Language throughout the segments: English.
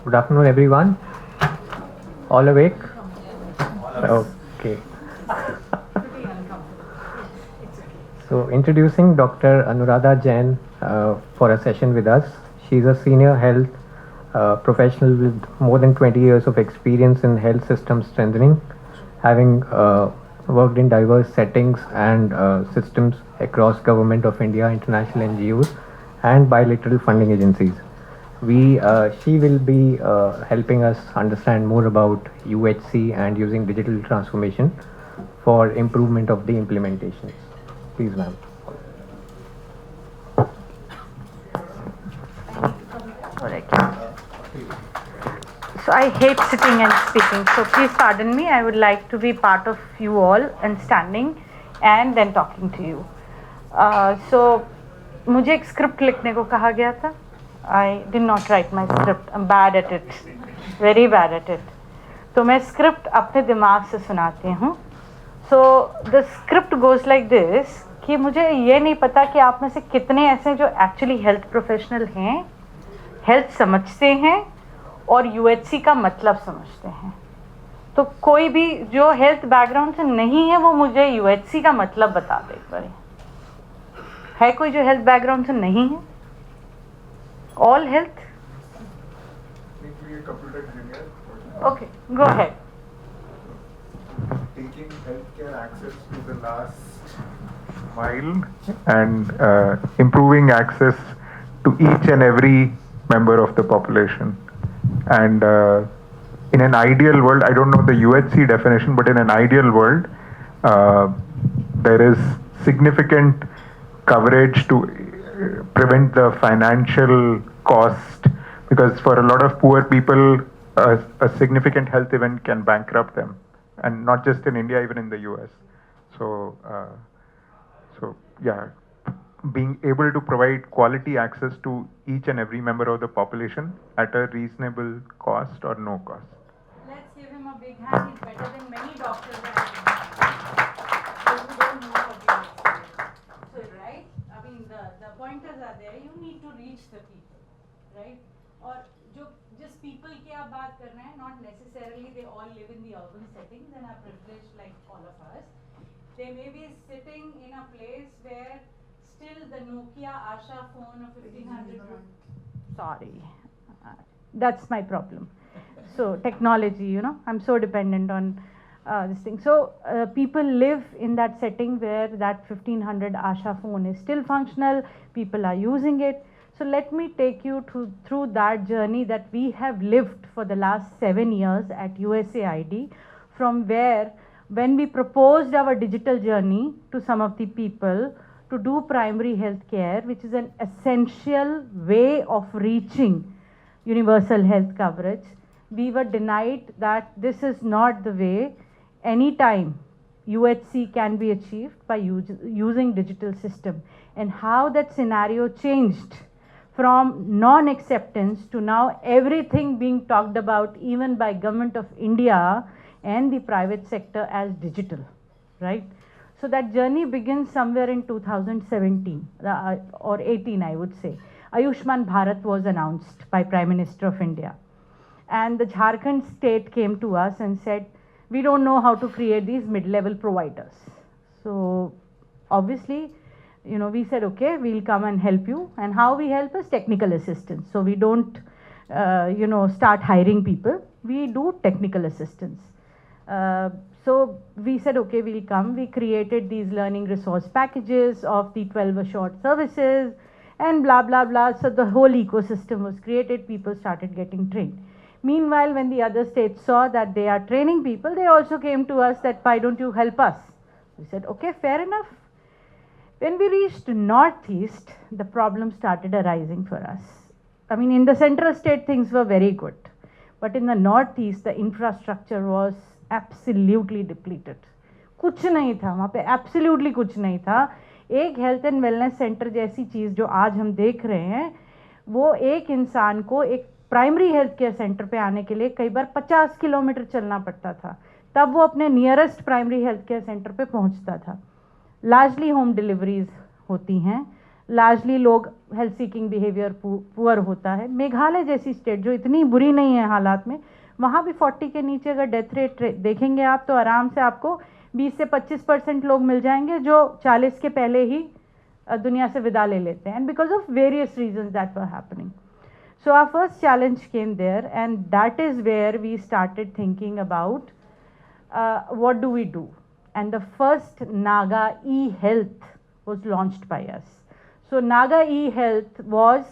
Good afternoon, everyone. All awake? Okay. So, introducing Dr. Anuradha Jain for a session with us. She's a senior health professional with more than 20 years of experience in health system strengthening, having worked in diverse settings and systems across Government of India, international NGOs, and bilateral funding agencies. She will be helping us understand more about UHC and using digital transformation for improvement of the implementations. Please, ma'am. So I hate sitting and speaking, so please pardon me. I would like to be part of you all and standing and then talking to you. So मुझे एक script लिखने को कहा गया था. I did not write my script. I'm bad at it, very bad at it. तो मैं script अपने दिमाग से सुनाती हूँ. So the script goes like this कि मुझे ये नहीं पता कि आप में से कितने ऐसे जो एक्चुअली हेल्थ प्रोफेशनल हैं, हेल्थ समझते हैं और UHC का मतलब समझते हैं. तो कोई भी जो हेल्थ बैकग्राउंड से नहीं है वो मुझे UHC का मतलब बता दे. बड़े है कोई जो हेल्थ बैकग्राउंड से नहीं है? All health? Okay, go ahead. Taking healthcare access to the last mile and improving access to each and every member of the population. And in an ideal world, I don't know the UHC definition, but in an ideal world, there is significant coverage to prevent the financial cost, because for a lot of poor people, a significant health event can bankrupt them, and not just in India, even in the US. So, yeah, being able to provide quality access to each and every member of the population at a reasonable cost or no cost. Let's give him a big hand. He's better than many doctors who don't know what he is. So, right? I mean, the pointers are there. You need to reach the people, right? और जो जिस people की आप बात कर रहे हैं, not necessarily they all live in the urban settings and are privileged like all of us. They may be sitting in a place where still the Nokia Asha phone of 1500. Sorry, that's my problem. So technology, you know, I'm so dependent on this thing. So people live in that setting where that 1500 Asha phone is still functional. People are using it. So let me take you through that journey that we have lived for the last 7 years at USAID, from where when we proposed our digital journey to some of the people to do primary health care, which is an essential way of reaching universal health coverage, we were denied that this is not the way. Anytime UHC can be achieved by using digital system. And how that scenario changed from non-acceptance to now everything being talked about even by Government of India and the private sector as digital, right? So that journey begins somewhere in 2017 or 18, I would say. Ayushman Bharat was announced by Prime Minister of India. And the Jharkhand state came to us and said, we don't know how to create these mid-level providers. So obviously, you know, we said, okay, we'll come and help you. And how we help is technical assistance. So we don't, you know, start hiring people. We do technical assistance. So we said, okay, we'll come. We created these learning resource packages of the 12 assured services and blah, blah, blah. So the whole ecosystem was created. People started getting trained. Meanwhile, when the other states saw that they are training people, they also came to us that, why don't you help us? We said, okay, fair enough. When we reached Northeast, the problem started arising for us. I mean, in the central state, things were very good. But in the Northeast, the infrastructure was absolutely depleted. कुछ नहीं था वहाँ पे, absolutely कुछ नहीं था. एक health and wellness centre जैसी चीज़ जो आज हम देख रहे हैं, वो एक इंसान को एक प्राइमरी हेल्थ केयर सेंटर पे आने के लिए कई बार 50 किलोमीटर चलना पड़ता था. तब वो अपने nearest primary health care centre पे पहुँचता था. लार्जली होम डिलीवरीज होती हैं. लार्जली लोग हेल्थ सीकिंग बिहेवियर पुअर होता है। मेघालय जैसी स्टेट जो इतनी बुरी नहीं है हालात में, वहाँ भी 40 के नीचे अगर डेथ रेट देखेंगे आप, तो आराम से आपको 20 से 25% लोग मिल जाएंगे जो 40 के पहले ही दुनिया से विदा ले लेते हैं, and because of various reasons that were happening. So our first challenge came there, and that is where we started thinking about what do we do. And the first Naga e-health was launched by us. So Naga e-health was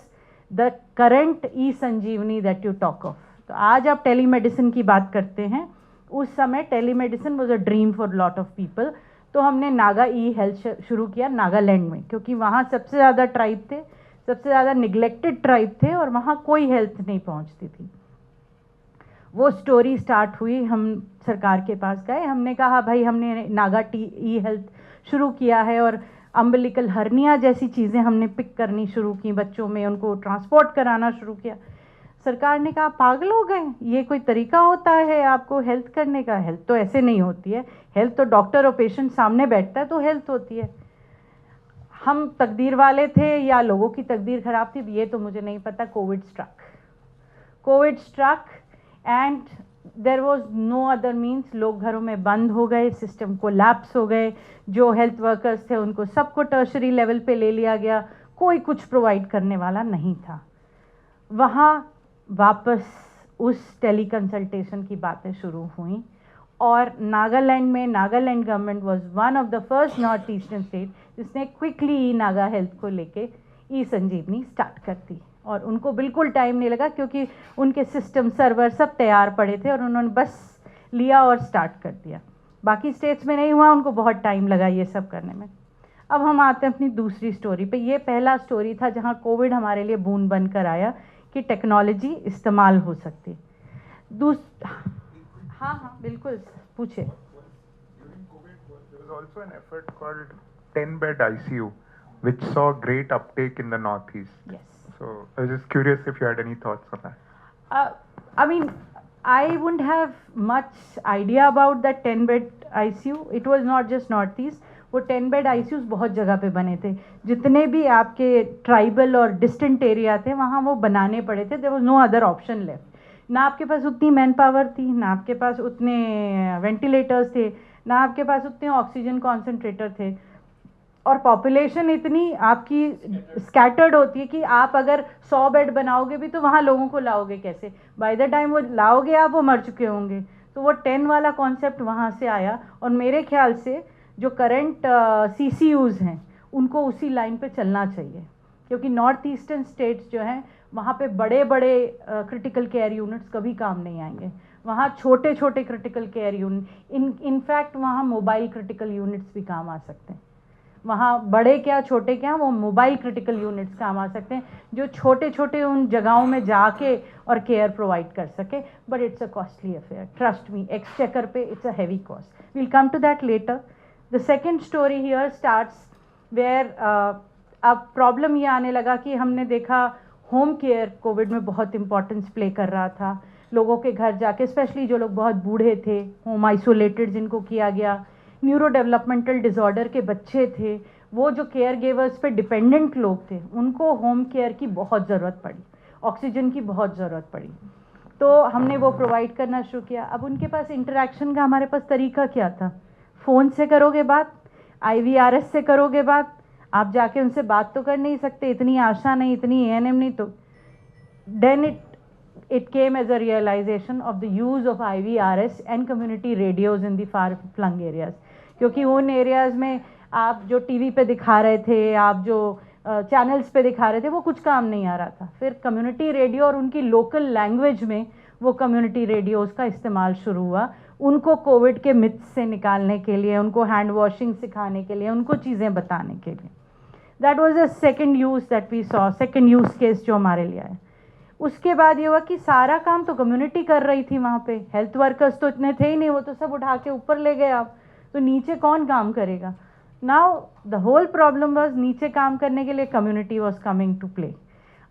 the current e-Sanjeevani that you talk of. तो आज आप telemedicine की बात करते हैं, उस समय telemedicine was a dream for lot of people. तो हमने नागा ई हेल्थ शुरू किया नागालैंड में, क्योंकि वहाँ सबसे ज़्यादा ट्राइब थे, सबसे ज़्यादा निगलेक्टेड ट्राइब थे, और वहाँ कोई हेल्थ नहीं पहुँचती थी. वो स्टोरी स्टार्ट हुई, हम सरकार के पास गए, हमने कहा भाई हमने नागा ई हेल्थ शुरू किया है, और अम्बिलिकल हर्निया जैसी चीज़ें हमने पिक करनी शुरू की बच्चों में, उनको ट्रांसपोर्ट कराना शुरू किया. सरकार ने कहा पागल हो गए, ये कोई तरीका होता है आपको हेल्थ करने का? हेल्थ तो ऐसे नहीं होती है, हेल्थ तो डॉक्टर और पेशेंट सामने बैठता है तो हेल्थ होती है. हम तकदीर वाले थे या लोगों की तकदीर ख़राब थी, ये तो मुझे नहीं पता. Covid struck and there was no other means. लोग घरों में बंद हो गए, सिस्टम कोलैप्स हो गए, जो हेल्थ वर्कर्स थे उनको सबको टर्शरी लेवल पे ले लिया गया, कोई कुछ प्रोवाइड करने वाला नहीं था. वहाँ वापस उस टेली कंसल्टेशन की बातें शुरू हुई, और नागालैंड में Nagaland government was one of the first north eastern state जिसने क्विकली ई नागा हेल्थ को लेके ई संजीवनी स्टार्ट कर दी. और उनको बिल्कुल टाइम नहीं लगा, क्योंकि उनके सिस्टम सर्वर सब तैयार पड़े थे, और उन्होंने बस लिया और स्टार्ट कर दिया. बाकी स्टेट्स में नहीं हुआ, उनको बहुत टाइम लगा ये सब करने में. अब हम आते हैं अपनी दूसरी स्टोरी पे. ये पहला स्टोरी था जहाँ कोविड हमारे लिए बूंद बन कर आया कि टेक्नोलॉजी इस्तेमाल हो सकती. हाँ बिल्कुल पूछे. During COVID, there was also an effort called 10-bed ICU, which saw great uptake in the Northeast. Yes. So I was just curious if you had any thoughts on that. I mean, I wouldn't have much idea about that 10-bed ICU. It was not just Northeast. वो 10-bed ICUs बहुत जगह पे बने थे. जितने भी आपके tribal और डिस्टेंट एरिया थे वहाँ वो बनाने पड़े थे. There was no other option left. ना आपके पास उतनी मैन पावर थी, ना आपके पास उतने वेंटिलेटर्स थे, ना आपके पास उतने ऑक्सीजन कॉन्सेंट्रेटर थे, और पॉपुलेशन इतनी आपकी स्कैटर्ड होती है कि आप अगर 100 बेड बनाओगे भी तो वहाँ लोगों को लाओगे कैसे? बाय द टाइम वो लाओगे आप, वो मर चुके होंगे. तो वो 10 वाला कॉन्सेप्ट वहाँ से आया, और मेरे ख्याल से जो करंट CCUs हैं उनको उसी लाइन पे चलना चाहिए, क्योंकि नॉर्थ ईस्टर्न स्टेट्स जो हैं वहाँ पे बड़े बड़े क्रिटिकल केयर यूनिट्स कभी काम नहीं आएंगे. वहाँ छोटे छोटे क्रिटिकल केयर यूनिट, इनफैक्ट वहाँ मोबाइल क्रिटिकल यूनिट्स भी काम आ सकते हैं. वहाँ बड़े क्या छोटे क्या, वो मोबाइल क्रिटिकल यूनिट्स काम आ सकते हैं, जो छोटे छोटे उन जगहों में जाके और केयर प्रोवाइड कर सके. But it's a costly affair, trust me. Exchequer पे it's a heavy cost. We'll come to that later. The second story here starts where अब प्रॉब्लम ये आने लगा कि हमने देखा होम केयर कोविड में बहुत इंपॉर्टेंस प्ले कर रहा था. लोगों के घर जाके, स्पेशली जो लोग बहुत बूढ़े थे, होम आइसोलेटेड जिनको किया गया, न्यूरो डेवलपमेंटल डिसऑर्डर के बच्चे थे, वो जो केयर गिवर्स पे डिपेंडेंट लोग थे, उनको होम केयर की बहुत ज़रूरत पड़ी, ऑक्सीजन की बहुत ज़रूरत पड़ी. तो हमने वो प्रोवाइड करना शुरू किया. अब उनके पास इंटरेक्शन का हमारे पास तरीका क्या था? फ़ोन से करोगे बात, IVRS से करोगे बात, आप जाके उनसे बात तो कर नहीं सकते, इतनी आशा नहीं, इतनी ANM नहीं. तो then it came as a realization of the use of IVRS and community radios in the far flung areas. क्योंकि उन एरियाज़ में आप जो टीवी पे दिखा रहे थे, आप जो चैनल्स पे दिखा रहे थे, वो कुछ काम नहीं आ रहा था. फिर कम्युनिटी रेडियो और उनकी लोकल लैंग्वेज में वो कम्युनिटी रेडियोज़ का इस्तेमाल शुरू हुआ, उनको कोविड के मिथ्स से निकालने के लिए, उनको हैंड वॉशिंग सिखाने के लिए, उनको चीज़ें बताने के लिए. That was the second use that we saw, second use case जो हमारे लिए आया. उसके बाद ये हुआ कि सारा काम तो कम्युनिटी कर रही थी वहाँ पे, हेल्थ वर्कर्स तो इतने थे ही नहीं, वो तो सब उठा के ऊपर ले गए आप, तो नीचे कौन काम करेगा? Now the whole problem was नीचे काम करने के लिए community was coming to play.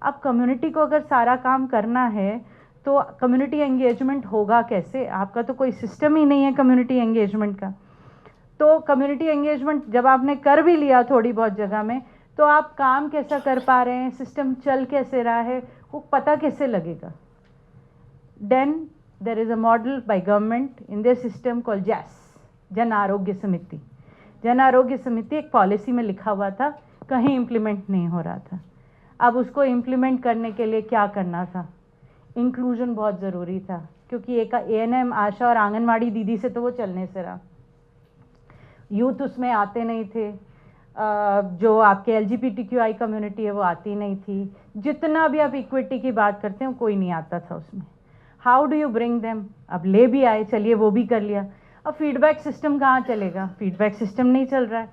अब कम्युनिटी को अगर सारा काम करना है तो कम्युनिटी एंगेजमेंट होगा कैसे? आपका तो कोई सिस्टम ही नहीं है कम्युनिटी एंगेजमेंट का. तो कम्युनिटी एंगेजमेंट जब आपने कर भी लिया थोड़ी बहुत जगह में, तो आप काम कैसा कर पा रहे हैं, सिस्टम चल कैसे रहा है, वो पता कैसे लगेगा? Then there is a model by government in their system called जैस, जन आरोग्य समिति। जन आरोग्य समिति एक पॉलिसी में लिखा हुआ था, कहीं इम्प्लीमेंट नहीं हो रहा था। अब उसको इम्प्लीमेंट करने के लिए क्या करना था? इंक्लूजन बहुत ज़रूरी था, क्योंकि एक ANM आशा और आंगनवाड़ी दीदी से तो वो चलने से रहा, यूथ उसमें आते नहीं थे, जो आपके LGBTQI कम्युनिटी है वो आती नहीं थी, जितना भी आप इक्विटी की बात करते हैं कोई नहीं आता था उसमें। How do you bring them? अब ले भी आए, चलिए वो भी कर लिया, अब फीडबैक सिस्टम कहाँ चलेगा? फीडबैक सिस्टम नहीं चल रहा है।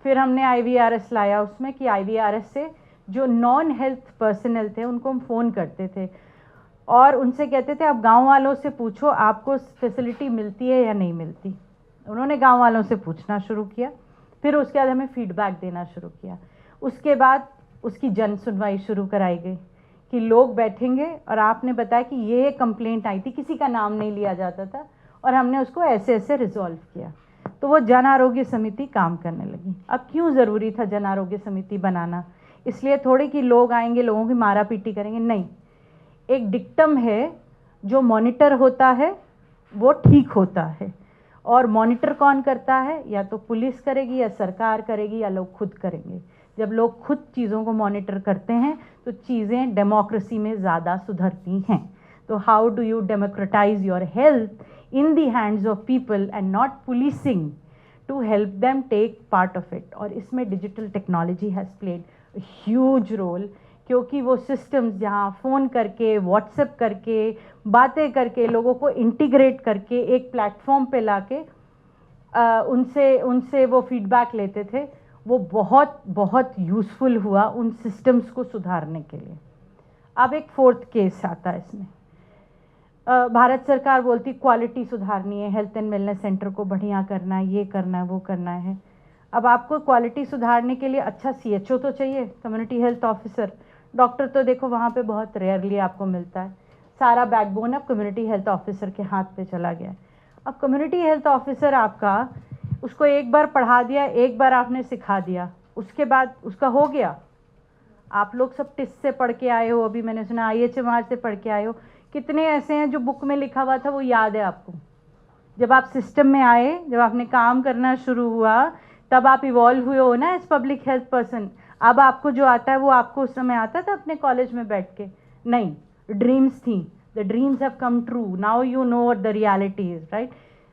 फिर हमने IVRS लाया उसमें कि IVRS से जो नॉन हेल्थ पर्सनल थे उनको हम फ़ोन करते थे और उनसे कहते थे आप गांव वालों से पूछो आपको फैसिलिटी मिलती है या नहीं मिलती। उन्होंने गांव वालों से पूछना शुरू किया, फिर उसके बाद हमें फीडबैक देना शुरू किया। उसके बाद उसकी जन सुनवाई शुरू कराई गई कि लोग बैठेंगे और आपने बताया कि ये कंप्लेंट आई थी, किसी का नाम नहीं लिया जाता था और हमने उसको ऐसे ऐसे रिजॉल्व किया, तो वो जन आरोग्य समिति काम करने लगी। अब क्यों ज़रूरी था जन आरोग्य समिति बनाना? इसलिए थोड़ी कि लोग आएंगे लोगों की मारा पीटी करेंगे, नहीं। एक डिक्टम है, जो मॉनिटर होता है वो ठीक होता है, और मॉनिटर कौन करता है? या तो पुलिस करेगी या सरकार करेगी या लोग खुद करेंगे। जब लोग खुद चीज़ों को मॉनिटर करते हैं तो चीज़ें डेमोक्रेसी में ज़्यादा सुधरती हैं। तो how do you democratise your health in the hands of people and not policing to help them take part of it? और इसमें digital technology has played a huge role, क्योंकि वो systems जहाँ फ़ोन करके, WhatsApp करके, बातें करके, लोगों को इंटीग्रेट करके एक प्लेटफॉर्म पे लाके उनसे वो फीडबैक लेते थे, वो बहुत बहुत यूज़फुल हुआ उन सिस्टम्स को सुधारने के लिए। अब एक फोर्थ केस आता है इसमें। भारत सरकार बोलती क्वालिटी सुधारनी है, हेल्थ एंड वेलनेस सेंटर को बढ़िया करना है, ये करना है, वो करना है। अब आपको क्वालिटी सुधारने के लिए अच्छा CHO तो चाहिए, कम्युनिटी हेल्थ ऑफिसर। डॉक्टर तो देखो वहाँ पे बहुत रेयरली आपको मिलता है, सारा बैकबोन अब कम्युनिटी हेल्थ ऑफिसर के हाथ पे चला गया है। अब कम्युनिटी हेल्थ ऑफिसर आपका, उसको एक बार पढ़ा दिया, एक बार आपने सिखा दिया, उसके बाद उसका हो गया। आप लोग सब टिस से पढ़ के आए हो, अभी मैंने सुना IHMR से पढ़ के आए हो, कितने ऐसे हैं जो बुक में लिखा हुआ था वो याद है आपको? जब आप सिस्टम में आए, जब आपने काम करना शुरू हुआ, तब आप इवॉल्व हुए हो ना एज पब्लिक हेल्थ पर्सन। अब आपको जो आता है वो आपको उस समय आता था अपने कॉलेज में बैठ के? नहीं, ड्रीम्स थी, the dreams have come true, now you know what the reality is, right?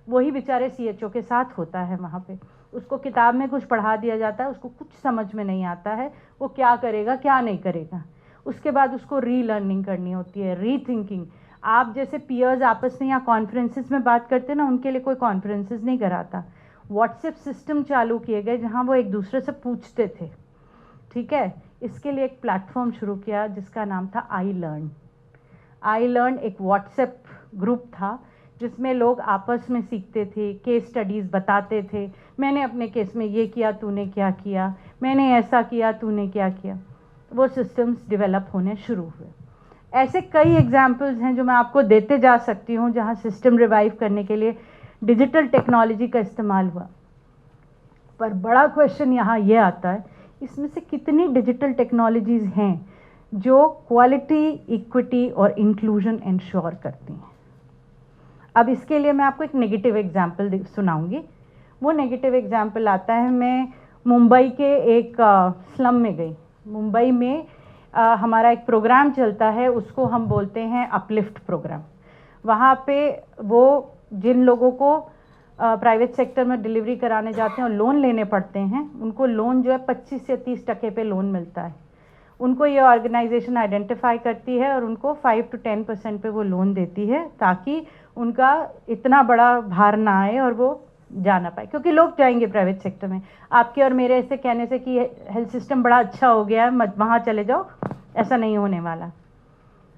वही बेचारे CHO के साथ होता है वहाँ पे। उसको किताब में कुछ पढ़ा दिया जाता है, उसको कुछ समझ में नहीं आता है, वो क्या करेगा क्या नहीं करेगा। उसके बाद उसको रीलर्निंग करनी होती है, रीथिंकिंग। आप जैसे पीयर्स आपस में या कॉन्फ्रेंसेस में बात करते हैं ना, उनके लिए कोई कॉन्फ्रेंसेस नहीं कराता। व्हाट्सएप सिस्टम चालू किए गए जहाँ वो एक दूसरे से पूछते थे, ठीक है? इसके लिए एक प्लेटफॉर्म शुरू किया जिसका नाम था आई लर्न। एक व्हाट्सएप ग्रुप था जिसमें लोग आपस में सीखते थे, केस स्टडीज़ बताते थे। मैंने अपने केस में ये किया, तूने क्या किया, मैंने ऐसा किया, तूने क्या किया। वो सिस्टम्स डेवलप होने शुरू हुए। ऐसे कई एग्जाम्पल्स हैं जो मैं आपको देते जा सकती हूँ जहाँ सिस्टम रिवाइव करने के लिए डिजिटल टेक्नोलॉजी का इस्तेमाल हुआ। पर बड़ा क्वेश्चन यहाँ ये आता है, इसमें से कितनी डिजिटल टेक्नोलॉजीज़ हैं जो क्वालिटी, इक्विटी और इंक्लूजन इंश्योर करती हैं? अब इसके लिए मैं आपको एक नेगेटिव एग्जाम्पल सुनाऊंगी। वो नेगेटिव एग्जाम्पल आता है, मैं मुंबई के एक स्लम में गई। मुंबई में हमारा एक प्रोग्राम चलता है, उसको हम बोलते हैं अपलिफ्ट प्रोग्राम। वहाँ पे वो जिन लोगों को प्राइवेट सेक्टर में डिलीवरी कराने जाते हैं और लोन लेने पड़ते हैं, उनको लोन जो है 25 से 30% पे लोन मिलता है। उनको ये ऑर्गेनाइजेशन आइडेंटिफाई करती है और उनको 5 to 10% पे वो लोन देती है, ताकि उनका इतना बड़ा भार ना आए और वो जा ना पाए। क्योंकि लोग जाएंगे प्राइवेट सेक्टर में, आपके और मेरे ऐसे कहने से कि हेल्थ सिस्टम बड़ा अच्छा हो गया है मत वहाँ चले जाओ, ऐसा नहीं होने वाला।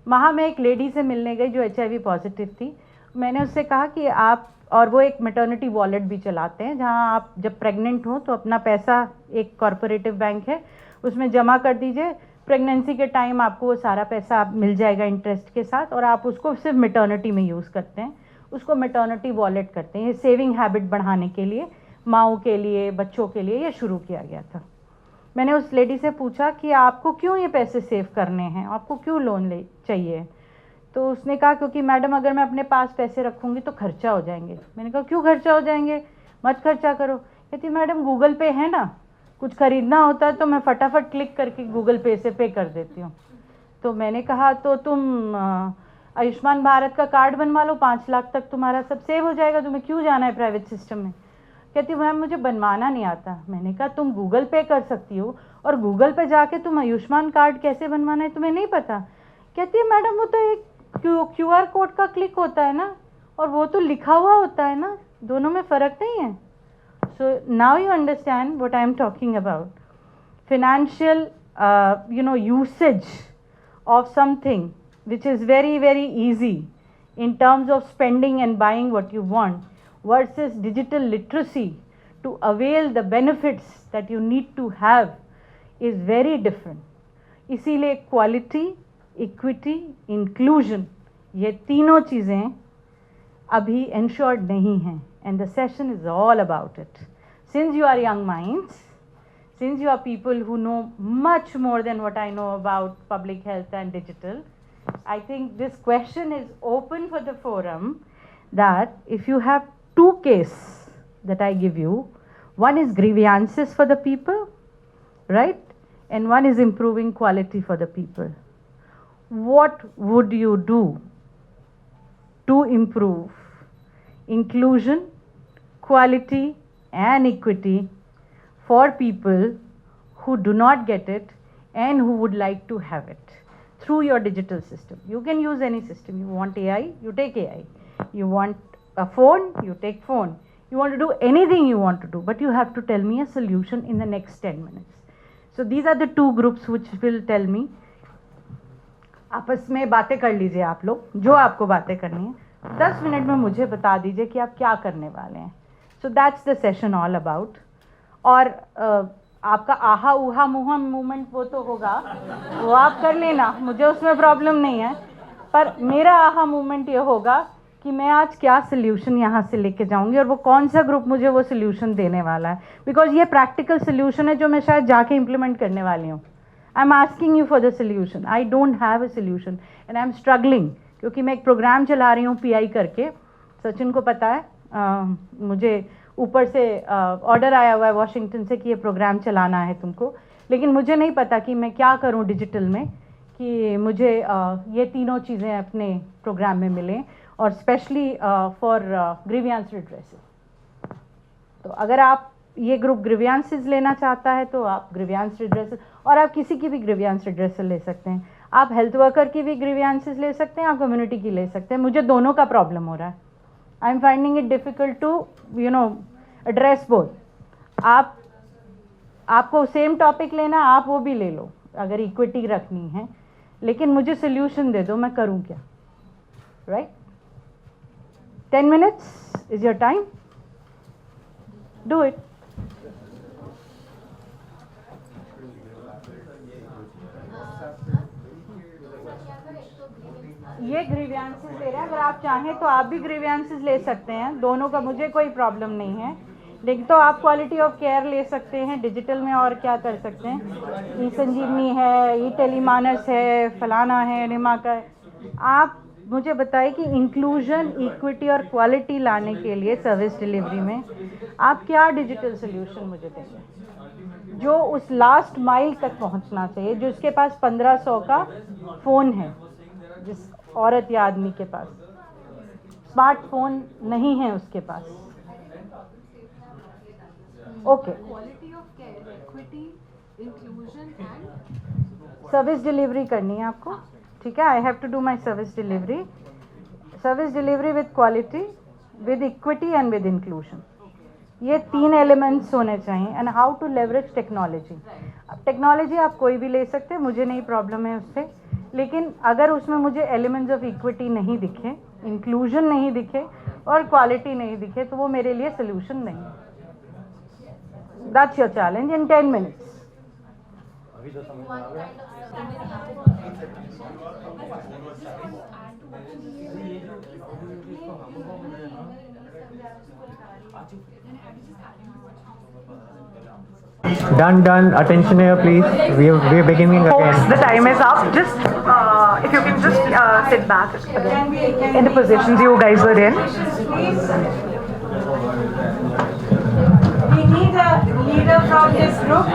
वहाँ मैं एक लेडी से मिलने गई जो HIV पॉजिटिव थी। मैंने उससे कहा कि आप, और वो एक मैटर्निटी वॉलेट भी चलाते हैं जहाँ आप जब प्रेग्नेंट हो तो अपना पैसा, एक कॉरपोरेटिव बैंक है उसमें जमा कर दीजिए, प्रेगनेंसी के टाइम आपको वो सारा पैसा आप मिल जाएगा इंटरेस्ट के साथ, और आप उसको सिर्फ मैटर्निटी में यूज़ करते हैं, उसको मैटर्निटी वॉलेट करते हैं। ये सेविंग हैबिट बढ़ाने के लिए, माँओं के लिए, बच्चों के लिए ये शुरू किया गया था। मैंने उस लेडी से पूछा कि आपको क्यों ये पैसे सेव करने हैं, आपको क्यों लोन ले चाहिए? तो उसने कहा क्योंकि मैडम अगर मैं अपने पास पैसे रखूँगी तो खर्चा हो जाएंगे। मैंने कहा क्यों खर्चा हो जाएंगे, मत खर्चा करो। कहती मैडम गूगल पे है ना, कुछ खरीदना होता है तो मैं फटाफट क्लिक करके गूगल पे से पे कर देती हूँ। तो मैंने कहा तो तुम आयुष्मान भारत का कार्ड बनवा लो, 5 लाख तक तुम्हारा सब सेव हो जाएगा, तुम्हें क्यों जाना है प्राइवेट सिस्टम में? कहती मैम मुझे बनवाना नहीं आता। मैंने कहा तुम गूगल पे कर सकती हो और गूगल पे जाके तुम आयुष्मान कार्ड कैसे बनवाना है तुम्हें नहीं पता? कहती है मैडम वो तो एक QR कोड का क्लिक होता है ना, और वो तो लिखा हुआ होता है ना, दोनों में फ़र्क नहीं है। So now you understand what I am talking about. Financial usage of something which is very easy in terms of spending and buying what you want versus digital literacy to avail the benefits that you need to have is very different. इसीलिए quality, equity, inclusion ये तीनों चीज़ें अभी ensured नहीं हैं, and the session is all about it. Since you are young minds, since you are people who know much more than what I know about public health and digital, I think this question is open for the forum that if you have 2 cases that I give you, one is grievances for the people, right? And one is improving quality for the people. What would you do to improve inclusion, quality and equity for people who do not get it and who would like to have it through your digital system? You can use any system. You want AI, you take AI. You want a phone, you take phone. You want to do anything you want to do, but you have to tell me a solution in the next 10 minutes. So these are the 2 groups which will tell me. आपस में बातें कर लीजिए आप लोग, जो आपको बातें करनी है 10 मिनट में मुझे बता दीजिए कि आप क्या करने वाले हैं. So that's the session all about. और आपका आहा उहा मुहा मूवमेंट वो तो होगा, वो आप कर लेना, मुझे उसमें प्रॉब्लम नहीं है. पर मेरा आहा मूवमेंट ये होगा कि मैं आज क्या सोल्यूशन यहाँ से लेके जाऊँगी और वो कौन सा ग्रुप मुझे वो सोल्यूशन देने वाला है. बिकॉज ये प्रैक्टिकल सोल्यूशन है जो मैं शायद जाके इम्प्लीमेंट करने वाली हूँ. I am asking you for the solution. I don't have a solution and I am struggling, क्योंकि मैं एक प्रोग्राम चला रही हूँ PI करके. सचिन को पता है, मुझे ऊपर से ऑर्डर आया हुआ है वॉशिंगटन से कि ये प्रोग्राम चलाना है तुमको, लेकिन मुझे नहीं पता कि मैं क्या करूं डिजिटल में कि मुझे ये तीनों चीज़ें अपने प्रोग्राम में मिलें, और स्पेशली फॉर ग्रीवियंस रिड्रेसेस. तो अगर आप ये ग्रुप ग्रीवियंसेस लेना चाहता है तो आप ग्रीवियंस रिड्रेसेस, और आप किसी की भी ग्रीवियंस रिड्रेसल ले सकते हैं. आप हेल्थ वर्कर की भी ग्रीवियंसेस ले सकते हैं, आप कम्युनिटी की ले सकते हैं. मुझे दोनों का प्रॉब्लम हो रहा है. I am finding it difficult to address both. आपको सेम टॉपिक लेना, आप वो भी ले लो अगर इक्विटी रखनी है, लेकिन मुझे सोल्यूशन दे दो, मैं करूं क्या. Right? 10 minutes is your time. Do it. ये ग्रीवियंसेस ले रहे हैं, अगर आप चाहें तो आप भी ग्रीवियंसेस ले सकते हैं. दोनों का मुझे कोई प्रॉब्लम नहीं है, लेकिन तो आप क्वालिटी ऑफ केयर ले सकते हैं डिजिटल में. और क्या कर सकते हैं, ई-संजीवनी है, ई-टेलीमानस है, फलाना है, निमा का है. आप मुझे बताइए कि इंक्लूजन, इक्विटी और क्वालिटी लाने के लिए सर्विस डिलीवरी में आप क्या डिजिटल सोल्यूशन मुझे देंगे जो उस लास्ट माइल तक पहुंचना चाहिए, जो उसके पास 1500 का फ़ोन है, जिस औरत या आदमी के पास स्मार्टफोन नहीं है उसके पास. Okay. Quality of care, equity, inclusion and service delivery करनी है आपको, ठीक है. I have to do my service delivery with quality, with equity and with inclusion. ये 3 एलिमेंट्स होने चाहिए. And how to leverage technology. अब टेक्नोलॉजी आप कोई भी ले सकते हैं, मुझे नहीं प्रॉब्लम है उससे, लेकिन अगर उसमें मुझे एलिमेंट्स ऑफ इक्विटी नहीं दिखे, इंक्लूजन नहीं दिखे और क्वालिटी नहीं दिखे, तो वो मेरे लिए सोल्यूशन नहीं है. That's your challenge in 10 minutes. Done. Attention here, please. We're beginning Folks, the again. time is up. Just if you can just sit back again in the positions you guys were in. Please. We need a leader from this group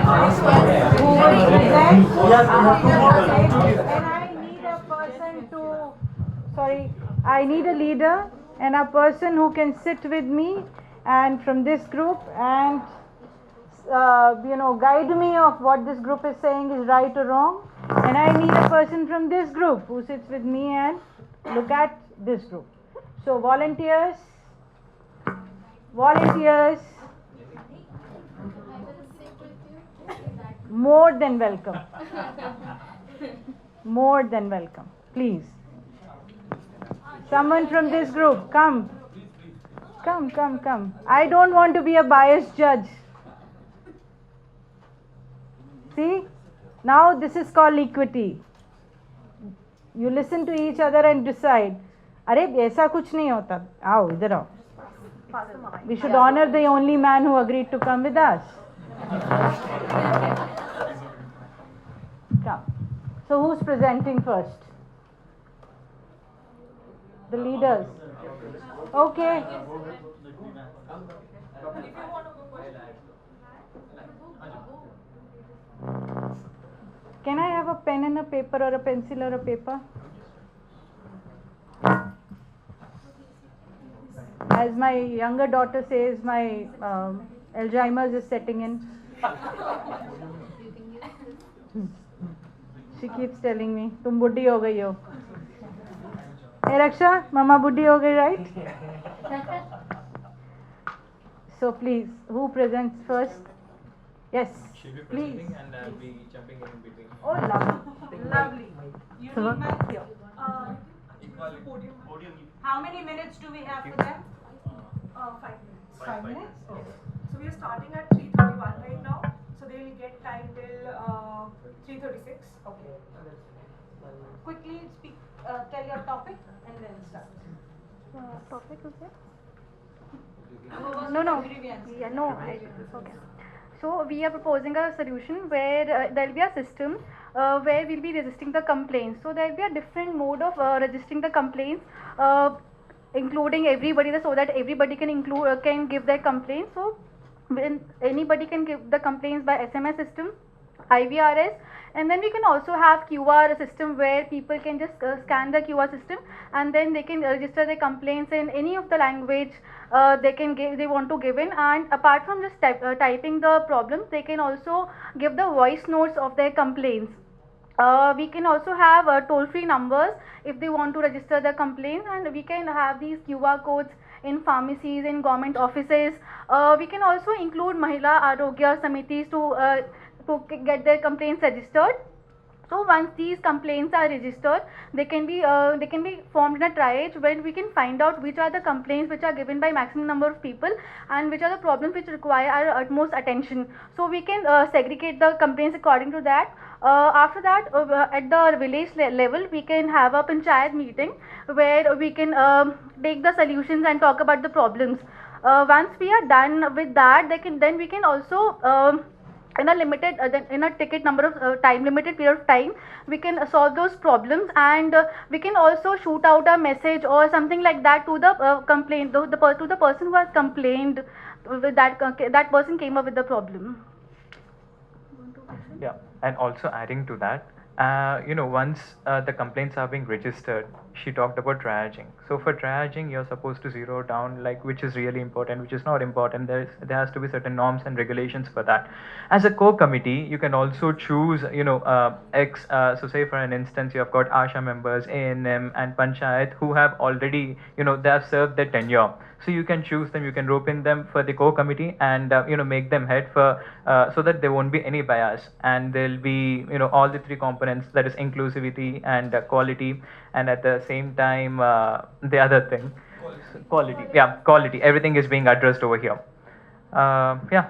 who will present. And I need a person to, sorry, I need a leader and a person who can sit with me and from this group and guide me of what this group is saying is right or wrong. And I need a person from this group who sits with me and look at this group. So volunteers, more than welcome. More than welcome. Please. Someone from this group, come. Come. I don't want to be a biased judge. See? Now this is called equity. You listen to each other and decide. अरे ऐसा कुछ नहीं होता. आओ इधर आओ. We should honor the only man who agreed to come with us. Come. So who's presenting first? The leaders. Okay. Can I have a pen and a paper or a pencil or a paper? As my younger daughter says, my Alzheimer's is setting in. She keeps telling me, "Tum buddhi ho gayi ho." Hey Raksha, Mama buddhi ho gayi, right? So please, who presents first? Yes, She'll be please. presenting and I'll be jumping in between. Oh, lovely. You need my here. How many minutes do we have for them? 5 minutes. 5 minutes? Okay. So we are starting at 3:31 right now. So they will get time till 3:36. Okay. Quickly speak, tell your topic and then start. Topic is it? No. Yeah, no. Okay. So we are proposing a solution where there will be a system where we'll be registering the complaints. So there will be a different mode of registering the complaints, including everybody, so that everybody can give their complaints. So when anybody can give the complaints by SMS system, IVRS, and then we can also have QR system where people can just scan the QR system and then they can register their complaints in any of the language they want to give in. And apart from just typing the problems, they can also give the voice notes of their complaints. We can also have toll-free numbers if they want to register the complaints, and we can have these QR codes in pharmacies, in government offices. We can also include Mahila Arogya Samitis to get their complaints registered. So once these complaints are registered, they can be formed in a triage where we can find out which are the complaints which are given by maximum number of people and which are the problems which require our utmost attention. So we can segregate the complaints according to that. After that, at the village level, we can have a panchayat meeting where we can take the solutions and talk about the problems. Once we are done with that, then we can also in a ticket number of time limited period of time, we can solve those problems, and we can also shoot out a message or something like that to the complaint to the person who has complained with that person came up with the problem. Yeah, and also adding to that, once the complaints are being registered, she talked about triaging. So for triaging, you're supposed to zero down like which is really important, which is not important. There has to be certain norms and regulations for that. As a core committee, you can also choose, X. So say for an instance, you have got ASHA members, ANM, and Panchayat who have already, they have served their tenure. So you can choose them, you can rope in them for the core committee and make them head for so that there won't be any bias, and there'll be all the three components, that is inclusivity and quality, and at the same time the other thing, quality. Everything is being addressed over here. Yeah.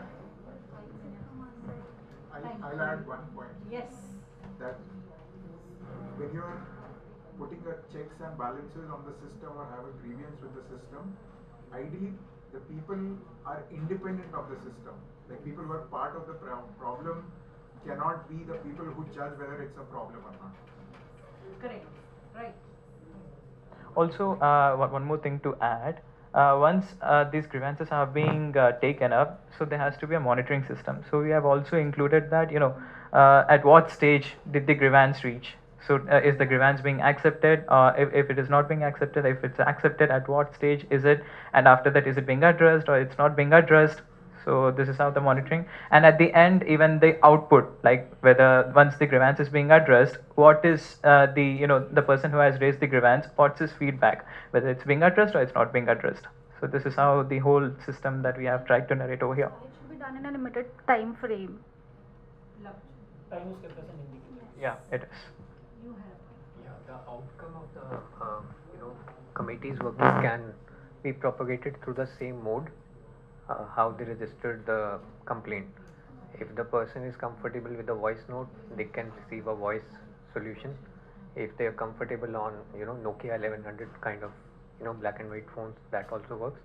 I'll add one point. Yes. That when you're putting a checks and balances on the system or have a grievance with the system, ideally the people are independent of the system. Like people who are part of the problem cannot be the people who judge whether it's a problem or not. Correct. Right. Also, one more thing to add. Once these grievances are being taken up, so there has to be a monitoring system. So we have also included that, at what stage did the grievance reach? So is the grievance being accepted? If it is not being accepted, if it's accepted, at what stage is it? And after that, is it being addressed or it's not being addressed? So this is how the monitoring, and at the end, even the output, like whether once the grievance is being addressed, what is the person who has raised the grievance, what's his feedback, whether it's being addressed or it's not being addressed. So this is how the whole system that we have tried to narrate over here. It should be done in a limited time frame. Yeah, it is. You have. Yeah, the outcome of the committee's work can be propagated through the same mode how they registered the complaint. If the person is comfortable with the voice note, they can receive a voice solution. If they are comfortable on Nokia 1100 kind of black and white phones, that also works.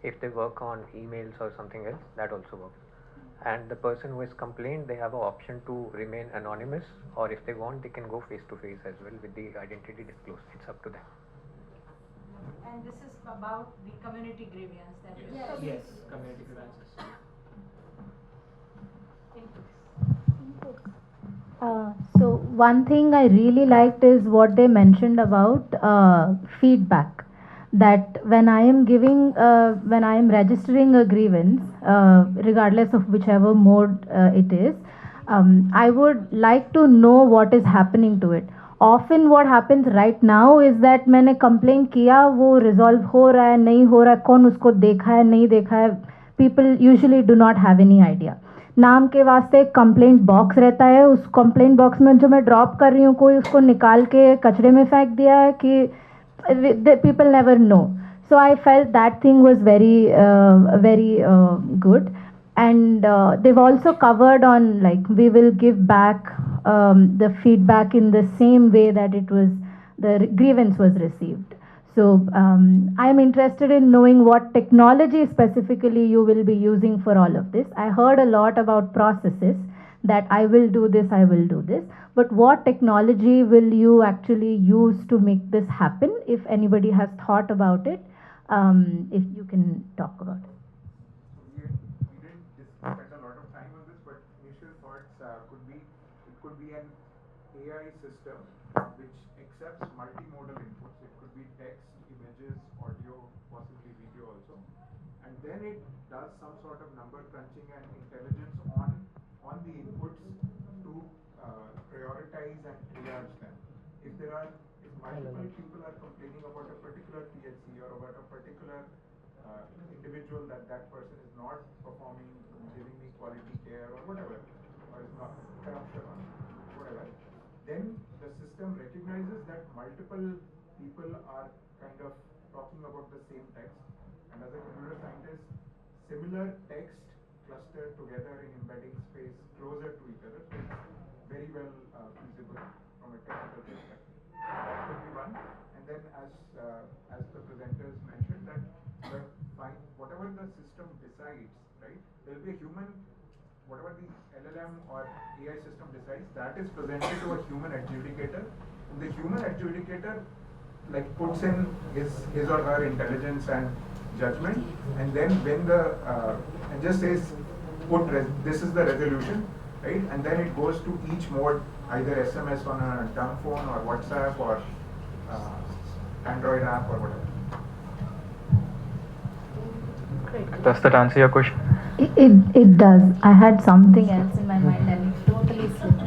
If they work on emails or something else, that also works. And the person who has complained, they have an option to remain anonymous, or if they want, they can go face to face as well with the identity disclosed. It's up to them. And this is about the community grievance that you Yes, community grievances. So one thing I really liked is what they mentioned about feedback. That when I am registering a grievance, regardless of whichever mode it is, I would like to know what is happening to it. Often what happens right now is that मैंने complain किया, वो resolve हो रहा है, नहीं हो रहा है, कौन उसको देखा है, नहीं देखा है, people usually do not have any idea. नाम के वास्ते एक कंप्लेंट बॉक्स रहता है, उस कंप्लेंट बॉक्स में जो मैं ड्रॉप कर रही हूँ, कोई उसको निकाल के कचरे में फेंक दिया है कि people never know. So I felt that thing was very good. And they've also covered on, like, we will give back the feedback in the same way that the grievance was received. So I am interested in knowing what technology specifically you will be using for all of this. I heard a lot about processes, that I will do this, but what technology will you actually use to make this happen? If anybody has thought about it, if you can talk about it. We didn't spend a lot of time on this, but initial thoughts could be an AI system which accepts multimodal inputs. It could be text, images, audio, possibly video also, and then it does some sort of number crunching and intelligence on the inputs to prioritize and triage them. If multiple people are complaining about a particular PHC or about a particular individual, that person is not performing, giving me quality care or whatever, or is not corruption or whatever, then the system recognizes that multiple people are kind of talking about the same text, and as a computer scientist, similar text clustered together in embedding space closer to each other, so it's very well feasible from a technical perspective. That could be one, and then as the presenters mentioned, that whatever the system decides, right, there will be a human, whatever the LLM or AI system decides, that is presented to a human adjudicator, and the human adjudicator like puts in his or her intelligence and judgment, and then when and just says this is the resolution, right, and then it goes to each mode, either SMS on a dumb phone or WhatsApp or Android app or whatever. Does that answer your question? It does. I had something else in my mind and it totally slipped.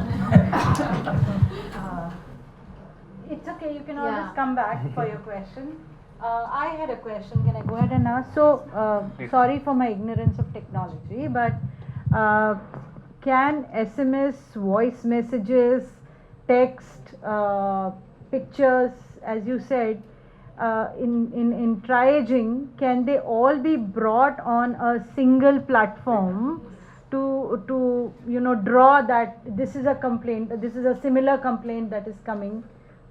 It's okay, you can always come back for your question. I had a question, can I go ahead and ask? So, sorry for my ignorance of technology, but can SMS, voice messages, text, pictures, as you said, in triaging, can they all be brought on a single platform to draw that this is a complaint, this is a similar complaint that is coming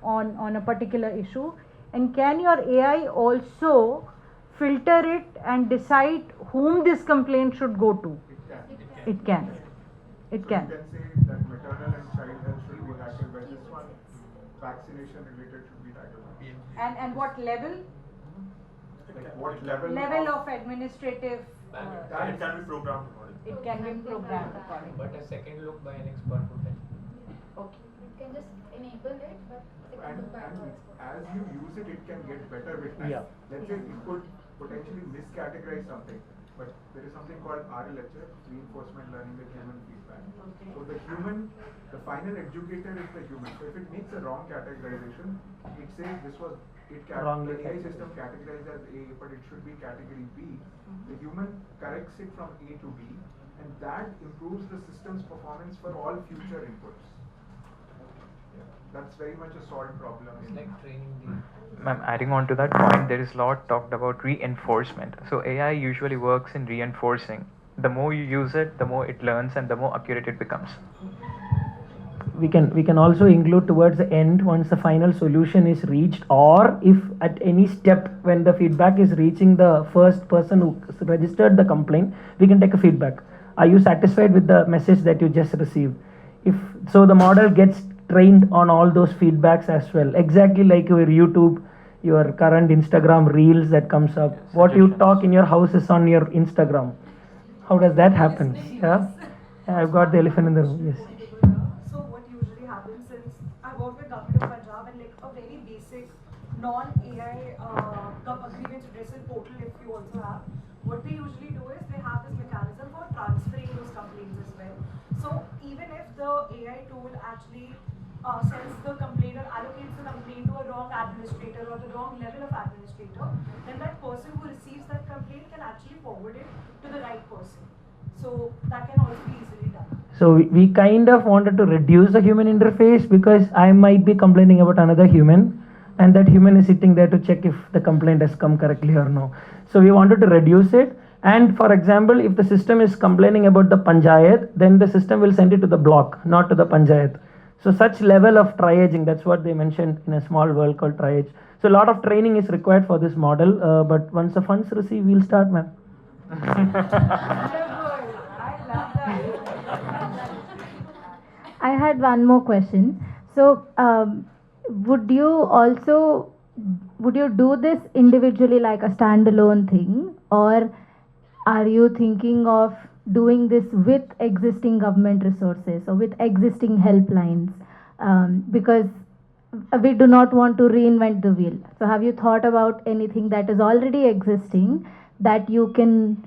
on a particular issue? And can your AI also filter it and decide whom this complaint should go to? It can. It So can. you can say that maternal and child health should be tackled by this one, vaccination related should be tackled by this one. And what level? Like what level? Level of administrative. That it can be programmed accordingly. It can be programmed accordingly. But a second look by an expert would help. Okay. You can just enable it, but And as you use it, it can get better with time. Yeah. Let's say it could potentially miscategorize something, but there is something called RLHF, reinforcement learning with human feedback. Okay. So the final educator is the human. So if it makes a wrong categorization, it says Wrongly the AI system categorized as A, but it should be category B. The human corrects it from A to B, and that improves the system's performance for all future inputs. That's very much a solved problem. It's like training the. Ma'am, adding on to that point, there is a lot talked about reinforcement. So AI usually works in reinforcing. The more you use it, the more it learns and the more accurate it becomes. We can also include towards the end, once the final solution is reached, or if at any step when the feedback is reaching the first person who registered the complaint, we can take a feedback. Are you satisfied with the message that you just received? If so, the model gets trained on all those feedbacks as well, exactly like your YouTube, your current Instagram reels that comes up. Yes, what you suggestions. talk in your house is on your Instagram. How does that happen? Yeah, I've got the elephant in the room. Yes. So what usually happens, since I work with Government of Punjab and like a very basic non-AI grievance redressal portal, if you also have, what they usually do is they have this mechanism for transferring those complaints as well. So even if the AI tool actually sends the complaint or allocates the complaint to a wrong administrator or the wrong level of administrator, then that person who receives that complaint can actually forward it to the right person. So that can also be easily done. So we kind of wanted to reduce the human interface, because I might be complaining about another human, and that human is sitting there to check if the complaint has come correctly or no. So we wanted to reduce it. And for example, if the system is complaining about the panchayat, then the system will send it to the block, not to the panchayat. So such level of triaging, that's what they mentioned in a small world called triage. So a lot of training is required for this model, but once the funds receive, we'll start, ma'am. I had one more question. So, would you do this individually like a standalone thing, or are you thinking of doing this with existing government resources or with existing helplines? Because we do not want to reinvent the wheel. So, have you thought about anything that is already existing that you can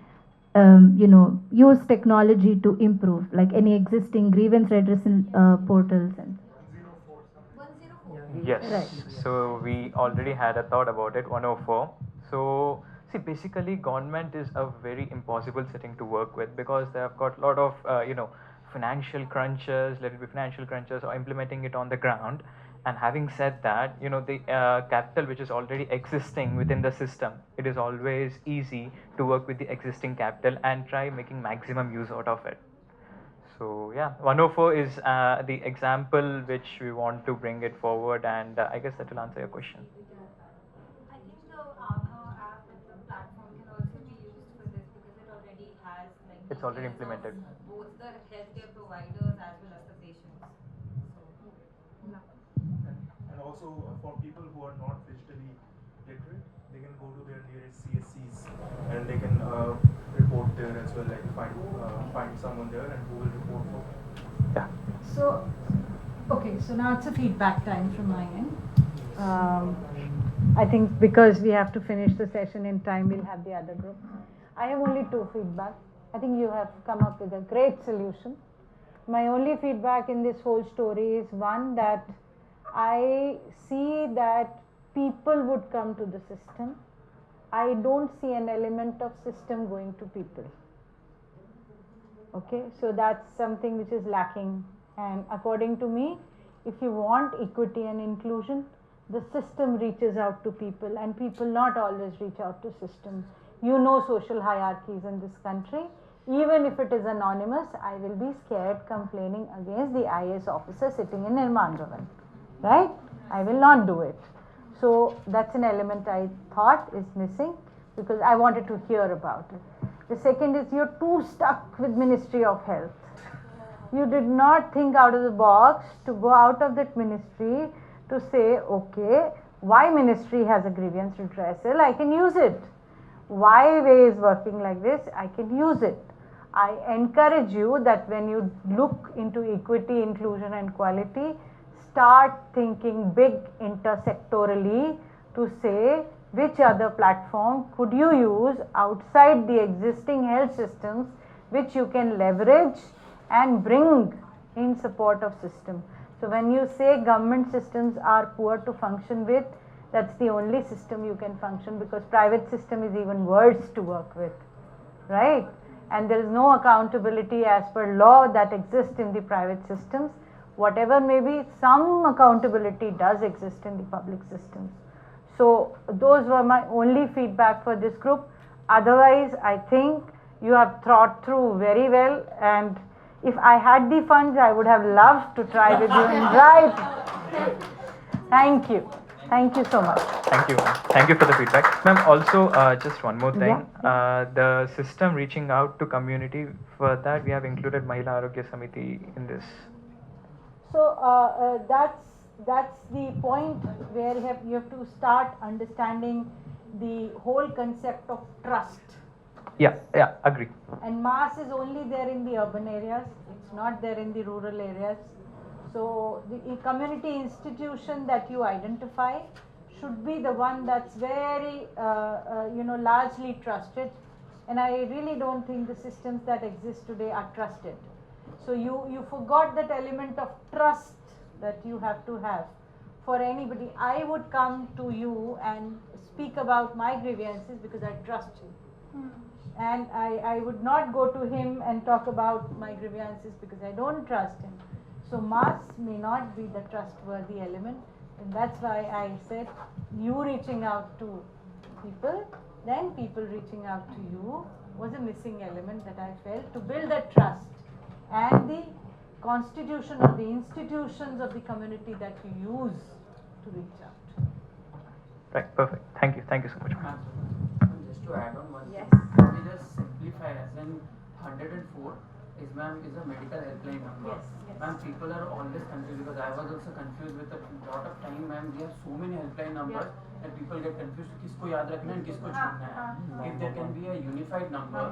use technology to improve, like any existing grievance redressal portals? And Yes. Right. So we already had a thought about it, 104. So see, basically government is a very impossible setting to work with, because they have got a lot of, financial crunches, let it be financial crunches, or implementing it on the ground. And having said that, the capital which is already existing within the system, it is always easy to work with the existing capital and try making maximum use out of it. So yeah, 104 is the example which we want to bring it forward, and I guess that will answer your question. I think the Aadhaar app and the platform can also be used for this, because it already has like It's already details of implemented. both the healthcare providers as well as the patients. And also for people who are not digitally literate, they can go to their nearest CSCs and they can report there as well, like find someone there and who will report for them. Yeah. So, okay, so now it's a feedback time from my end. I think because we have to finish the session in time, we'll have the other group. I have only 2 feedback. I think you have come up with a great solution. My only feedback in this whole story is one, that I see that people would come to the system. I don't see an element of system going to people. Okay, so that's something which is lacking. And according to me, if you want equity and inclusion, the system reaches out to people, and people not always reach out to system. You know social hierarchies in this country. Even if it is anonymous, I will be scared complaining against the IAS officer sitting in Nirman Bhavan, right? I will not do it. So that's an element I thought is missing. because I wanted to hear about it. The second is you're too stuck with Ministry of Health. You did not think out of the box to go out of that ministry to say, okay, why ministry has a grievance redressal, I can use it. Why way is working like this, I can use it. I encourage you that when you look into equity, inclusion and quality, start thinking big intersectorally to say which other platform could you use outside the existing health systems which you can leverage and bring in support of system. So when you say government systems are poor to function with, that's the only system you can function, because private system is even worse to work with, right? And there is no accountability as per law that exists in the private systems. Whatever may be, some accountability does exist in the public systems. So those were my only feedback for this group. Otherwise, I think you have thought through very well, and if I had the funds, I would have loved to try with you and write. Thank you. Thank you so much. Thank you. Thank you for the feedback. Ma'am, also just one more thing. The system reaching out to community, for that we have included Mahila Arogya Samiti in this. So that's the point where you have to start understanding the whole concept of trust. Yeah, agree. And mass is only there in the urban areas, it's not there in the rural areas. So the community institution that you identify should be the one that's very largely trusted, and I really don't think the systems that exist today are trusted. So you forgot that element of trust that you have to have for anybody. I would come to you and speak about my grievances because I trust you. And I would not go to him and talk about my grievances because I don't trust him. So mass may not be the trustworthy element, and that's why I said you reaching out to people, then people reaching out to you was a missing element that I felt to build that trust and the constitution or the institutions of the community that you use to reach out. Right, perfect. Thank you so much. Just to add on one Yes. thing, we just simplify as in 104 is a medical helpline number. Yes. Ma'am, people are always confused, because I was also confused with a lot of time, ma'am. We have so many helpline numbers and people get confused किसको याद रखना है किसको छोड़ना है. If there can be a unified number,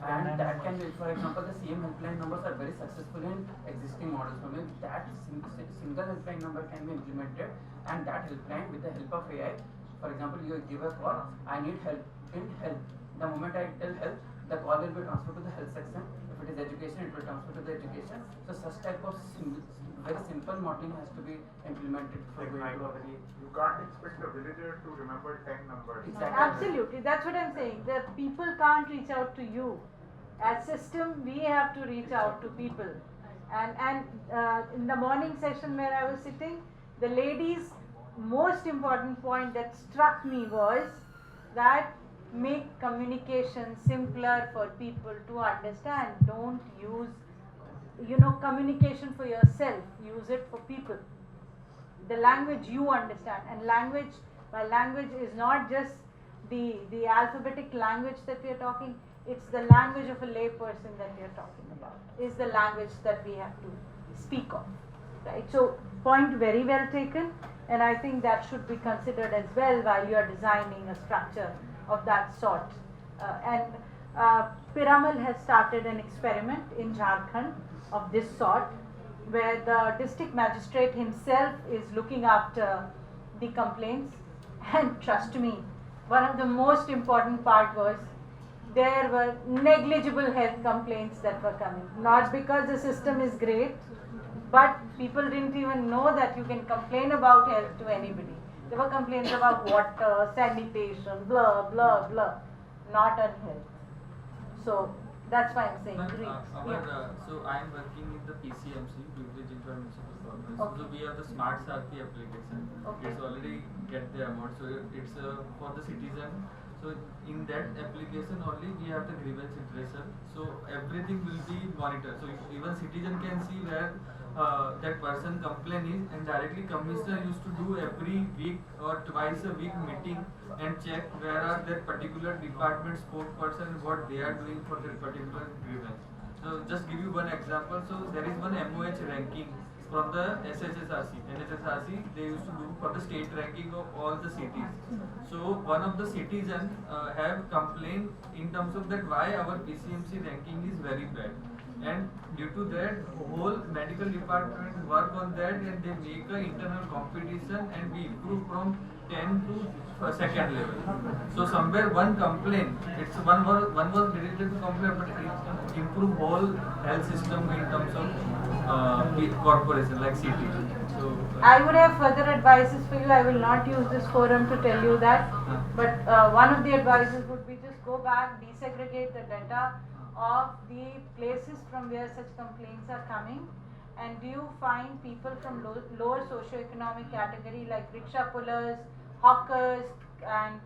and that can be, for example, the same helpline numbers are very successful in existing models. So that single helpline number can be implemented, and that helpline with the help of AI, for example, you give a call, I need help in health. The moment I tell health, the call will be transferred to the health section. If it is education, it will transfer to the education. So such type of very simple modeling has to be implemented for going to a very. You can't expect a villager to remember 10 numbers. Exactly. Absolutely, that's what I'm saying. The people can't reach out to you. As system, we have to reach out to people. And in the morning session where I was sitting, the lady's most important point that struck me was that make communication simpler for people to understand. Don't use, communication for yourself. Use it for people. The language you understand, and language, by language is not just the alphabetic language that we are talking. It's the language of a lay person that we are talking about. Is the language that we have to speak of, right? So point very well taken, and I think that should be considered as well while you are designing a structure of that sort. Piramal has started an experiment in Jharkhand of this sort, where the district magistrate himself is looking after the complaints, and trust me, one of the most important part was there were negligible health complaints that were coming, not because the system is great, but people didn't even know that you can complain about health to anybody. There were complaints about water, sanitation, blah, blah, blah, not on health. So that's why I'm saying great. So I am working with the PCMC, Privilege Information Corporation. Okay. So we have the Smart Sarthi application. Okay. It's already get the amount. So it's for the citizen. So in that application only we have the grievance redressal. So everything will be monitored. So even citizen can see where that person complaint is, and directly commissioner used to do every week or twice a week meeting and check where are that particular department spokesperson, what they are doing for that particular grievance. So just give you one example. So there is one MOH ranking from the SHSRC. NHSRC, they used to do for the state ranking of all the cities. So one of the citizens have complained in terms of that why our PCMC ranking is very bad. And due to that, whole medical department work on that and they make an internal competition and we improve from 10 to second level. So somewhere one complaint, it's one was related to complaint, but it improve whole health system in terms of corporation like city. So I would have further advices for you. I will not use this forum to tell you that, but one of the advices would be just go back, desegregate the data of the places from where such complaints are coming, and do you find people from lower socio-economic category like rickshaw pullers, hawkers, and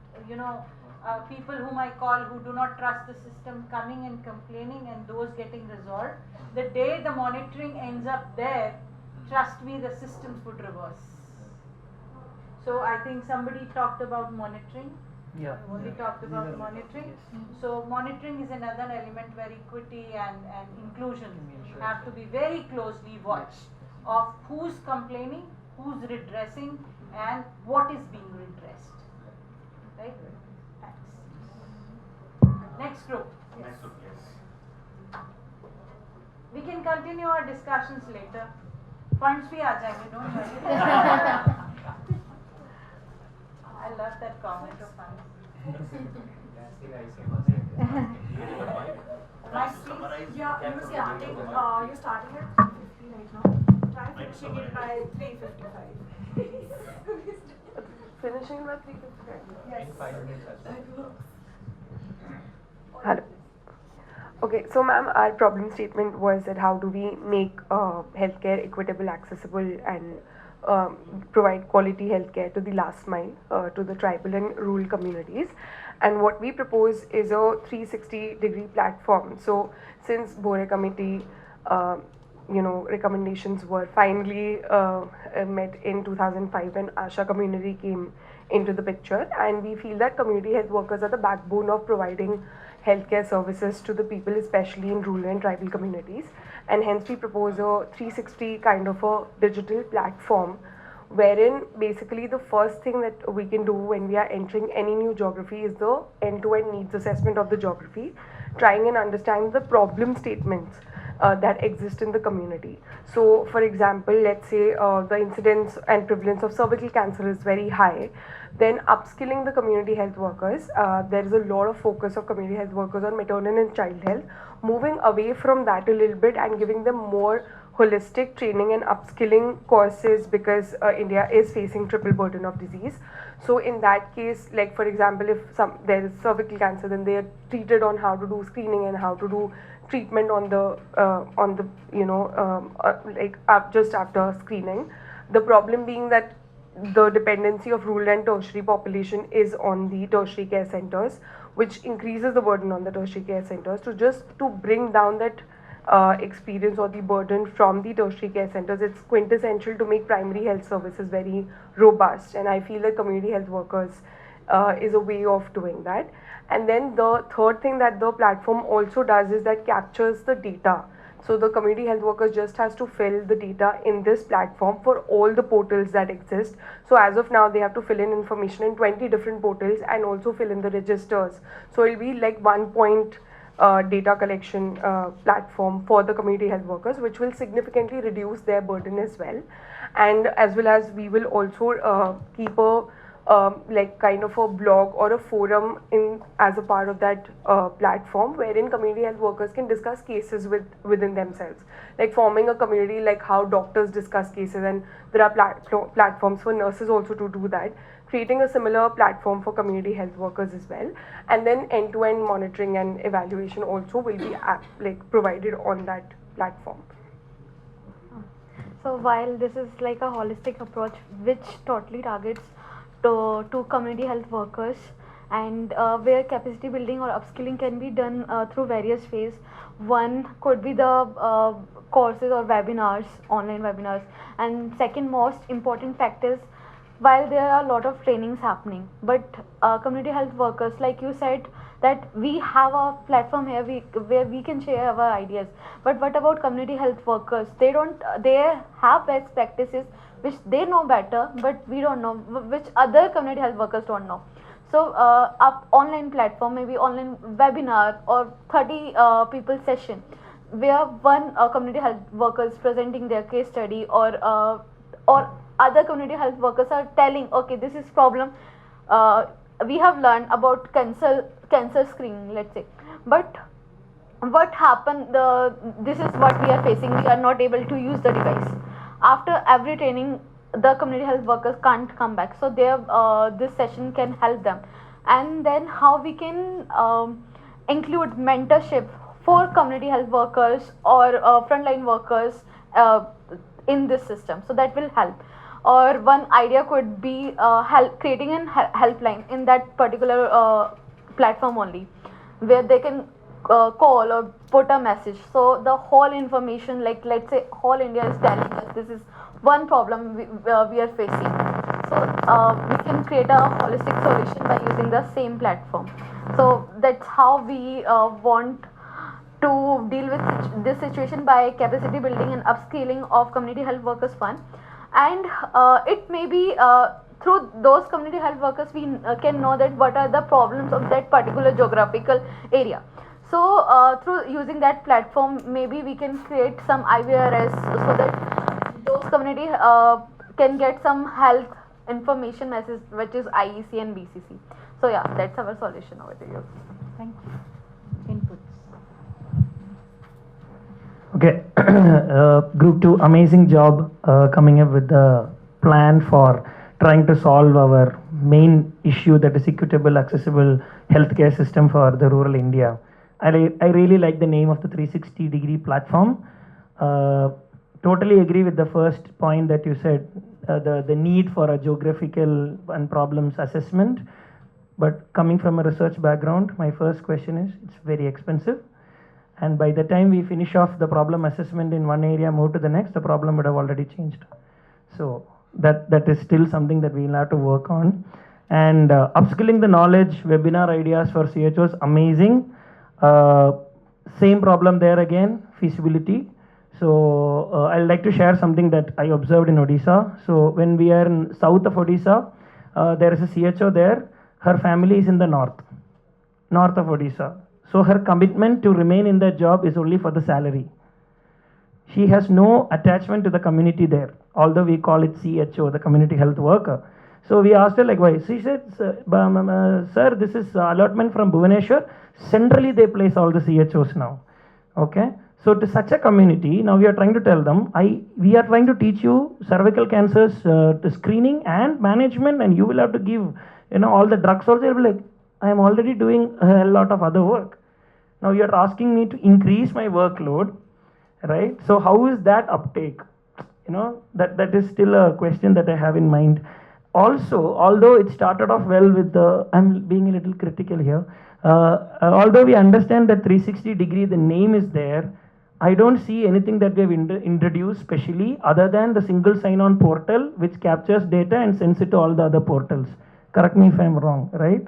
people whom I call who do not trust the system coming and complaining and those getting resolved. The day the monitoring ends up there, trust me, the systems would reverse. So I think somebody talked about monitoring. Yeah. We talked about monitoring. So monitoring is another element where equity and inclusion have to be very closely watched of who's complaining, who's redressing, and what is being redressed. Right? Thanks. Next group. Next group, yes. We can continue our discussions later. Funds bhi aa jayenge, don't worry. I love that comment of funds. Yeah, you're starting at 350 right now. Try finishing it by 355. Finishing by 355? Yes. In 5 minutes. That works. Hello. Okay, so ma'am, our problem statement was that how do we make healthcare equitable, accessible, and provide quality healthcare to the last mile, to the tribal and rural communities. And what we propose is a 360-degree platform. So since Bore Committee, recommendations were finally met in 2005 when ASHA community came into the picture, and we feel that community health workers are the backbone of providing healthcare services to the people, especially in rural and tribal communities. And hence we propose a 360 kind of a digital platform wherein basically the first thing that we can do when we are entering any new geography is the end-to-end needs assessment of the geography, trying and understanding the problem statements that exist in the community. So for example, let's say the incidence and prevalence of cervical cancer is very high, then upskilling the community health workers, there is a lot of focus of community health workers on maternal and child health, moving away from that a little bit and giving them more holistic training and upskilling courses, because India is facing triple burden of disease. So in that case, like for example, if there is cervical cancer, then they are treated on how to do screening and how to do treatment on the just after screening. The problem being that the dependency of rural and tertiary population is on the tertiary care centers, which increases the burden on the tertiary care centers. To bring down that experience or the burden from the tertiary care centers, it's quintessential to make primary health services very robust, and I feel that community health workers is a way of doing that. And then the third thing that the platform also does is that captures the data. So the community health workers just has to fill the data in this platform for all the portals that exist. So as of now, they have to fill in information in 20 different portals and also fill in the registers. So it'll be like one point data collection platform for the community health workers, which will significantly reduce their burden as well. And as well as we will also keep a kind of a blog or a forum as a part of that platform, wherein community health workers can discuss cases within themselves, like forming a community, like how doctors discuss cases, and there are platforms for nurses also to do that, creating a similar platform for community health workers as well. And then end-to-end monitoring and evaluation also will be provided on that platform. So while this is like a holistic approach which totally targets to community health workers, and where capacity building or upskilling can be done through various ways. One could be the courses or webinars, online webinars. And second most important fact is, while there are a lot of trainings happening, but community health workers, like you said, that we have a platform here where we can share our ideas. But what about community health workers? They don't. They have best practices which they know better, but we don't know, which other community health workers don't know. So up online platform, maybe online webinar or 30 people session, where one community health workers presenting their case study, or other community health workers are telling, okay, this is problem. We have learned about cancer screening, let's say, but what happened? This is what we are facing. We are not able to use the device. After every training, the community health workers can't come back. So this session can help them. And then how we can include mentorship for community health workers or frontline workers in this system. So that will help. Or one idea could be creating a helpline in that particular platform only, where they can call or put a message. So the whole information, like let's say whole India is telling us this is one problem we are facing. So we can create a holistic solution by using the same platform. So that's how we want to deal with this situation, by capacity building and upskilling of community health workers fund. And it may be through those community health workers we can know that what are the problems of that particular geographical area. So through using that platform, maybe we can create some IVRS so that those community can get some health information message, which is IEC and BCC. So yeah, that's our solution over there. Thank you. Inputs. Okay, Group 2, amazing job coming up with the plan for trying to solve our main issue, that is equitable, accessible healthcare system for the rural India. I really like the name of the 360-degree platform. Totally agree with the first point that you said, the need for a geographical and problems assessment. But coming from a research background, my first question is, it's very expensive. And by the time we finish off the problem assessment in one area, move to the next, the problem would have already changed. So that is still something that we'll have to work on. And upskilling the knowledge, webinar ideas for CHOs, amazing. Same problem there again, feasibility. So I'd like to share something that I observed in Odisha. So when we are in south of Odisha, there is a CHO there. Her family is in the north of Odisha. So her commitment to remain in that job is only for the salary. She has no attachment to the community there, although we call it CHO, the community health worker. So we asked her like, why? She said, sir, this is allotment from Bhubaneswar. Centrally they place all the CHOs now. Okay. So to such a community, now we are trying to tell them, we are trying to teach you cervical cancers to screening and management, and you will have to give, all the drugs also. They'll be like, I am already doing a lot of other work. Now you are asking me to increase my workload, right? So how is that uptake? That is still a question that I have in mind. Also, although it started off well with I'm being a little critical here. Although we understand that 360-degree, the name is there, I don't see anything that we have introduced specially other than the single sign-on portal which captures data and sends it to all the other portals. Correct me if I'm wrong, right?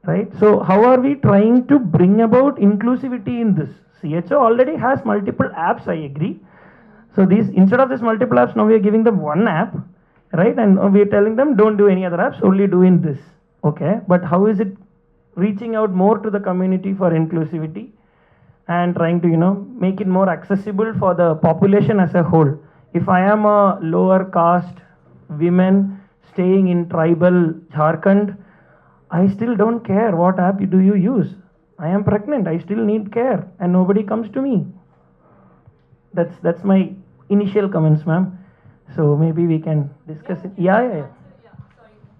Right? So how are we trying to bring about inclusivity in this? CHO already has multiple apps, I agree. So instead of this multiple apps, now we are giving them one app, right? And we are telling them, don't do any other apps, only do in this. Okay, but how is it reaching out more to the community for inclusivity and trying to, make it more accessible for the population as a whole? If I am a lower caste women staying in tribal Jharkhand, I still don't care what app do you use. I am pregnant, I still need care, and nobody comes to me. That's my initial comments, ma'am. So maybe we can discuss it. Yeah. Sorry,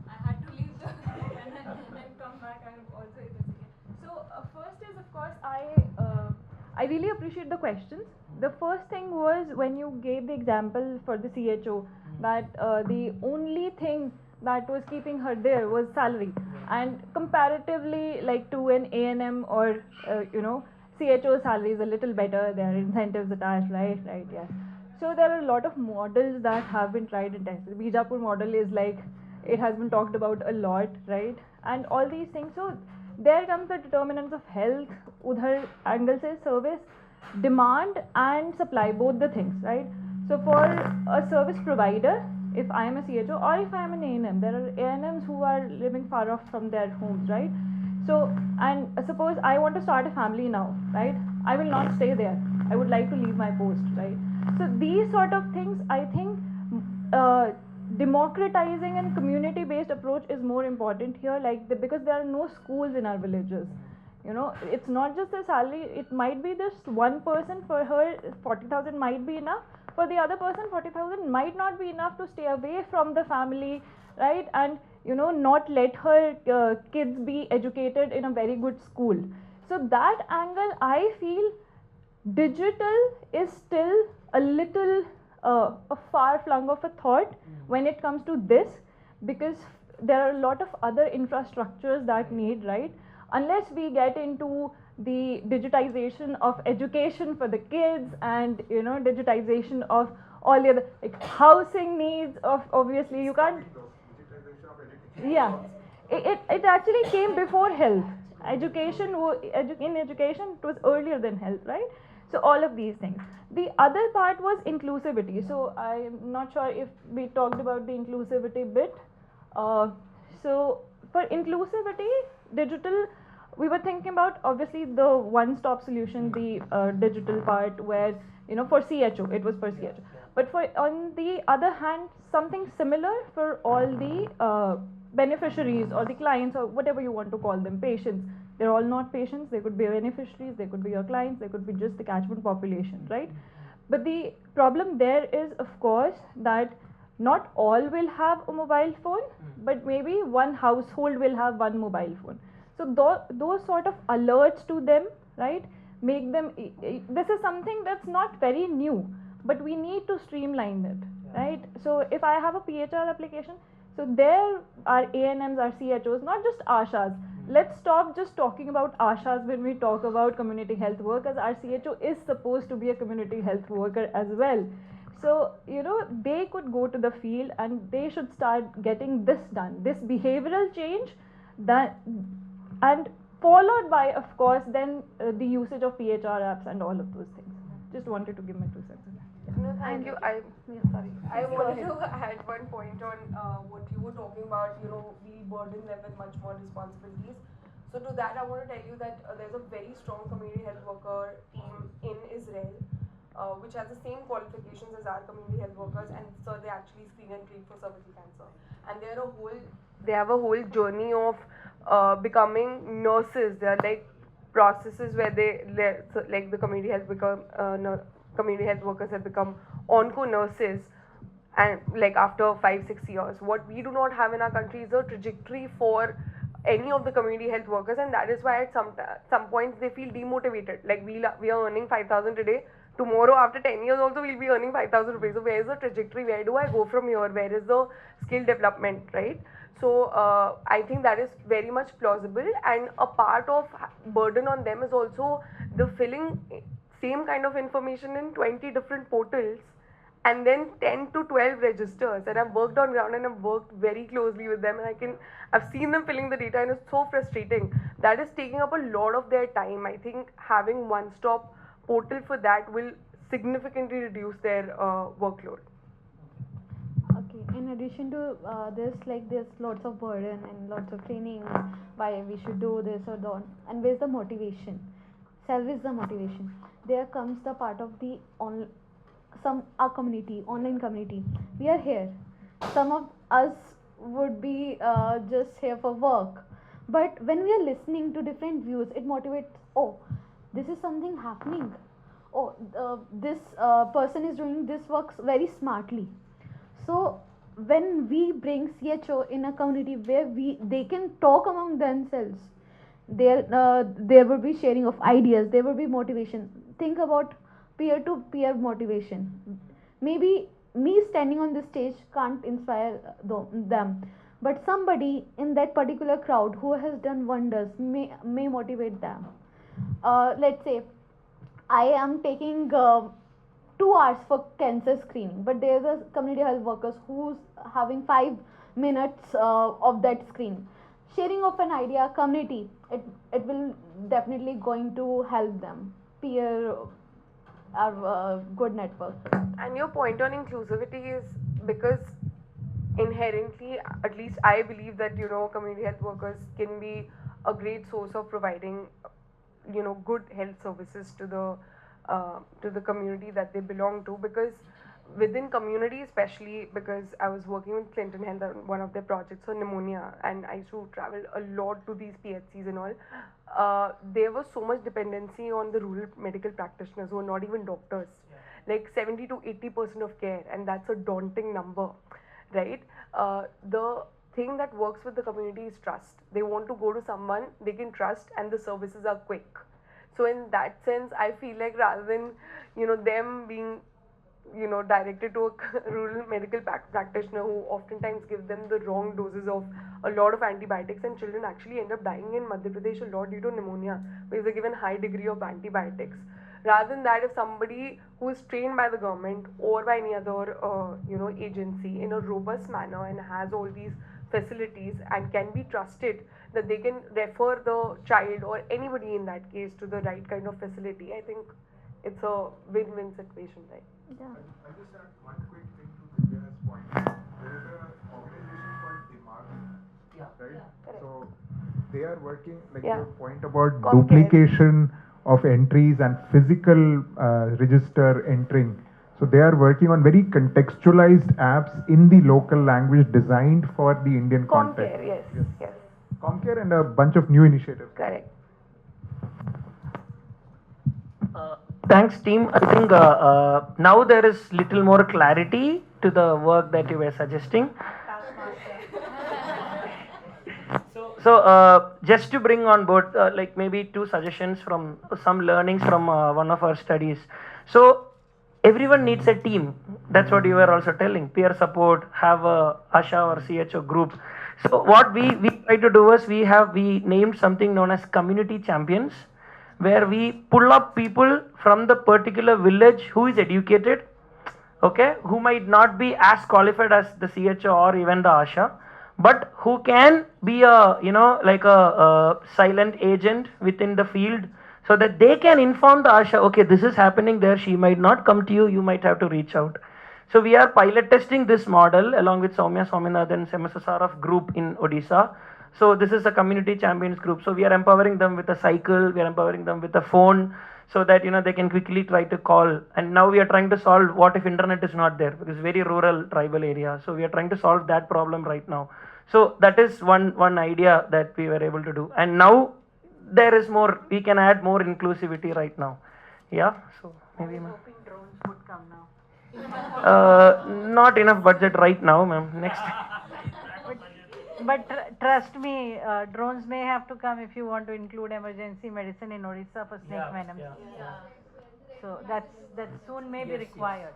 I had to leave and come back and also investigate. So first is, of course, I really appreciate the questions. The first thing was when you gave the example for the CHO that the only thing that was keeping her there was salary, and comparatively like to an A&M or CHO salary is a little better, there are incentives attached, right, yes. So there are a lot of models that have been tried and tested. Bijapur model is like, it has been talked about a lot, right, and all these things. So there comes the determinants of health, udhar angle se service, demand and supply, both the things, right. So for a service provider, if I am a CHO or if I am an A&M, there are A&Ms who are living far off from their homes, right. So, and suppose I want to start a family now, right, I will not stay there, I would like to leave my post, right. So these sort of things, I think democratizing and community based approach is more important here, like because there are no schools in our villages. You know, it's not just the salary, it might be just one person, for her 40,000 might be enough, for the other person 40,000 might not be enough to stay away from the family, right, and you know, not let her kids be educated in a very good school. So that angle, I feel digital is still a little a far flung of a thought when it comes to this, because there are a lot of other infrastructures that need, right, unless we get into the digitization of education for the kids and you know, digitization of all the other, like housing needs of, obviously you can't, yeah, it actually came before health. Education, in education it was earlier than health, right. So all of these things. The other part was inclusivity. So I'm not sure if we talked about the inclusivity bit. So for inclusivity, digital, we were thinking about obviously the one-stop solution, the digital part where, you know, for CHO, it was for CHO. But for, on the other hand, something similar for all the beneficiaries or the clients or whatever you want to call them, patients. They're all not patients, they could be beneficiaries, they could be your clients, they could be just the catchment population, right? But the problem there is, of course, that not all will have a mobile phone, but maybe one household will have one mobile phone. So those sort of alerts to them, right, make them, this is something that's not very new, but we need to streamline it, right? So if I have a PHR application, so there are A&Ms, are CHOs, not just ASHAs. Let's stop just talking about ASHAs when we talk about community health workers. Our CHO is supposed to be a community health worker as well. So, you know, they could go to the field and they should start getting this done, this behavioral change, that, and followed by, of course, then the usage of PHR apps and all of those things. Just wanted to give my 2 cents on that. No, thank you. Sorry. I wanted to add one point on what you were talking about. You know, we burden them with much more responsibilities. So to that, I want to tell you that there's a very strong community health worker team in Israel, which has the same qualifications as our community health workers, and so they actually screen and treat for cervical cancer. And they have a whole journey of becoming nurses. They are like processes where like the community health community health workers have become onco nurses, and like after 5-6 years. What we do not have in our country is a trajectory for any of the community health workers, and that is why at some points they feel demotivated. Like we are earning 5,000 today, tomorrow after 10 years also we'll be earning 5,000 rupees. So where is the trajectory? Where do I go from here? Where is the skill development, right? So I think that is very much plausible, and a part of burden on them is also the filling same kind of information in 20 different portals and then 10 to 12 registers. And I've worked on ground and I've worked very closely with them, and I've seen them filling the data, and it's so frustrating. That is taking up a lot of their time. I think having one-stop portal for that will significantly reduce their workload. Okay, in addition to this, like there's lots of burden and lots of training, why we should do this or that, and where's the motivation? Self is the motivation. There comes the part of the our community, online community. We are here. Some of us would be just here for work, but when we are listening to different views, it motivates. Oh, this is something happening. Oh, this person is doing this work very smartly. So when we bring CHO in a community where they can talk among themselves, there will be sharing of ideas, there will be motivation. Think about peer-to-peer motivation. Maybe me standing on this stage can't inspire them, but somebody in that particular crowd who has done wonders may motivate them. let's say I am taking 2 hours for cancer screening, but there's a community health workers who's having 5 minutes of that screening. Sharing of an idea, community, it will definitely going to help them. Peer are good network. And your point on inclusivity is because inherently, at least I believe that community health workers can be a great source of providing good health services to the community that they belong to, because within community, especially because I was working with Clinton Health on one of their projects for pneumonia, and I used to travel a lot to these PHCs and all. There was so much dependency on the rural medical practitioners who are not even doctors, like 70 to 80% of care, and that's a daunting number, right? The thing that works with the community is trust. They want to go to someone they can trust, and the services are quick. So in that sense, I feel like rather than them being directed to a rural medical practitioner who oftentimes give them the wrong doses of a lot of antibiotics, and children actually end up dying in Madhya Pradesh a lot due to pneumonia because they're given high degree of antibiotics. Rather than that, if somebody who is trained by the government or by any other agency in a robust manner and has all these facilities and can be trusted that they can refer the child or anybody in that case to the right kind of facility, I think it's a win-win situation, right? Yeah. I'll just add one quick thing to Divya's point. There is an organization called Dimag, right? So they are working, like your point about duplication of entries and physical register entering. So they are working on very contextualized apps in the local language designed for the Indian context. Comcare, yes. Comcare and a bunch of new initiatives. Correct. Thanks, team. I think now there is little more clarity to the work that you were suggesting. So just to bring on board, like maybe 2 suggestions from some learnings from one of our studies. So everyone needs a team. That's what you were also telling. Peer support, have a ASHA or CHO group. So what we try to do is we named something known as community champions, where we pull up people from the particular village who is educated, okay, who might not be as qualified as the CHO or even the ASHA, but who can be a like a silent agent within the field, so that they can inform the ASHA, okay, this is happening there, she might not come to you, you might have to reach out. So we are pilot testing this model along with Soumya Swaminathan MSSRF group in Odisha. So this is a community champions group. So we are empowering them with a cycle, we are empowering them with a phone, so that they can quickly try to call. And now we are trying to solve what if internet is not there, because very rural tribal area. So we are trying to solve that problem right now. So that is one idea that we were able to do. And now there is more, we can add more inclusivity right now. Yeah, so maybe hoping drones would come now. not enough budget right now, ma'am. Next. But trust me, drones may have to come if you want to include emergency medicine in Odisha for snake venom. So that soon may be required.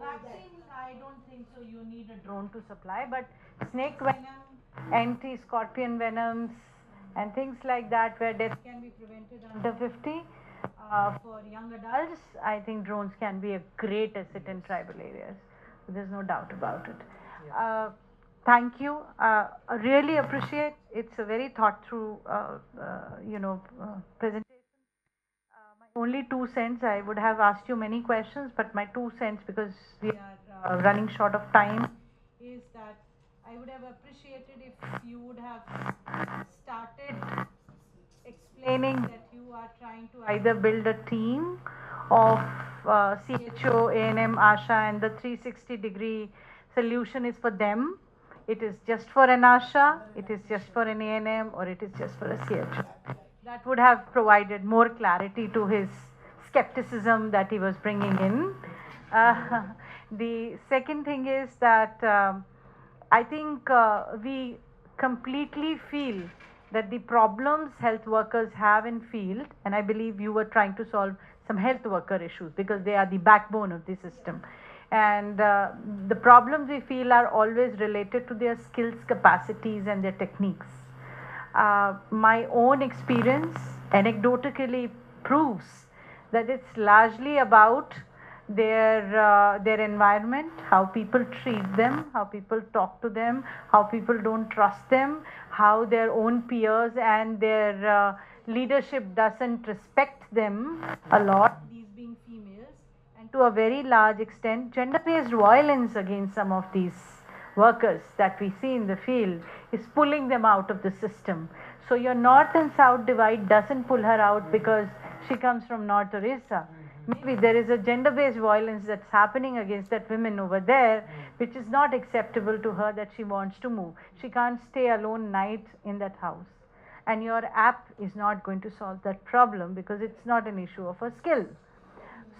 Vaccines, I don't think so. You need a drone to supply, but snake venom, anti-scorpion venoms, and things like that, where death can be prevented under 50. For young adults, I think drones can be a great asset in tribal areas. There's no doubt about it. Thank you. I really appreciate. It's a very thought through, presentation. My only 2 cents. I would have asked you many questions, but my 2 cents, because we are running short of time, is that I would have appreciated if you would have started explaining that you are trying to either build a team of CHO, A&M, ASHA, and the 360-degree solution is for them. It is just for an ASHA, it is just for an A&M, or it is just for a CHO. That would have provided more clarity to his skepticism that he was bringing in. The second thing is that I think we completely feel that the problems health workers have in field, and I believe you were trying to solve some health worker issues because they are the backbone of the system. And the problems we feel are always related to their skills, capacities, and their techniques. My own experience anecdotally proves that it's largely about their environment, how people treat them, how people talk to them, how people don't trust them, how their own peers and their leadership doesn't respect them a lot, these being females, and to a very large extent gender-based violence against some of these workers that we see in the field is pulling them out of the system. So your north and south divide doesn't pull her out because she comes from North Orissa. Maybe there is a gender-based violence that's happening against that women over there, which is not acceptable to her, that she wants to move. She can't stay alone night in that house. And your app is not going to solve that problem because it's not an issue of a skill.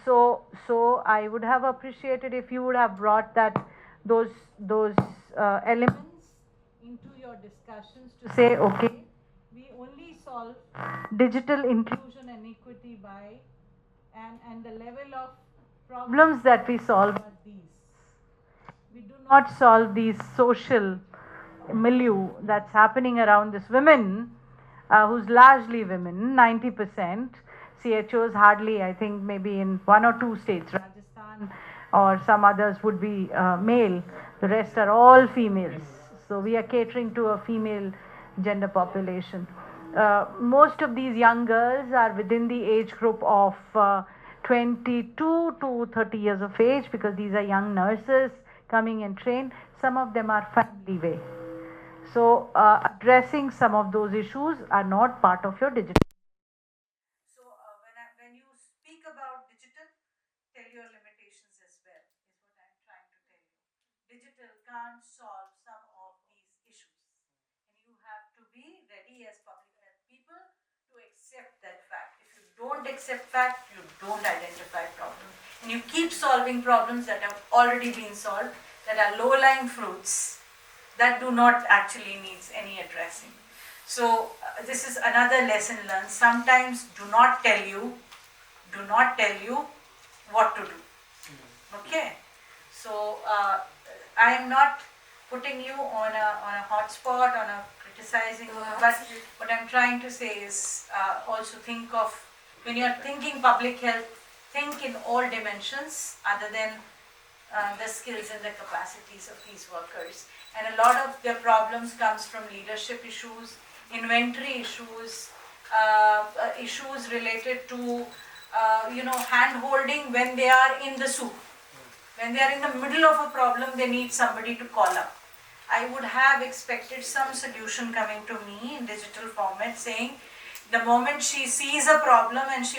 So I would have appreciated if you would have brought those elements into your discussions to say, okay, we only solve digital inclusion and equity by and the level of problems that we solve are these. We do not solve these social milieu that's happening around this women, who's largely women, 90%. CHOs hardly, I think maybe in 1 or 2 states, Rajasthan or some others would be male. The rest are all females. So we are catering to a female gender population. Most of these young girls are within the age group of 22 to 30 years of age, because these are young nurses coming and trained. Some of them are family way. So addressing some of those issues are not part of your digital. So when you speak about digital, tell your limitations as well, is what I'm trying to tell you. Digital can't solve some of these issues. And you have to be ready as public health people to accept that fact. If you don't accept fact, you don't identify problems. And you keep solving problems that have already been solved, that are low-lying fruits, that do not actually need any addressing. So this is another lesson learned. Sometimes do not tell you what to do. Okay? So I am not putting you on a hot spot, on a criticizing, but what I'm trying to say is also think of, when you're thinking public health, think in all dimensions other than the skills and the capacities of these workers. And a lot of their problems comes from leadership issues, inventory issues, issues related to hand-holding when they are in the soup. When they are in the middle of a problem, they need somebody to call up. I would have expected some solution coming to me in digital format saying, the moment she sees a problem and she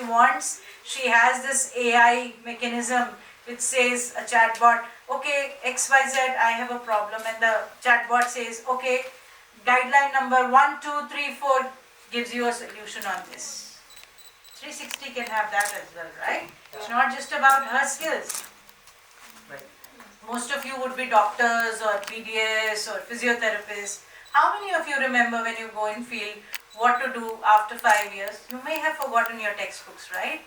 has this AI mechanism which says, a chatbot, okay, XYZ, I have a problem, and the chatbot says, okay, guideline number 1, 2, 3, 4 gives you a solution on this. 360 can have that as well, right? It's not just about her skills. Most of you would be doctors or PDS or physiotherapists. How many of you remember when you go in field what to do after 5 years? You may have forgotten your textbooks, right?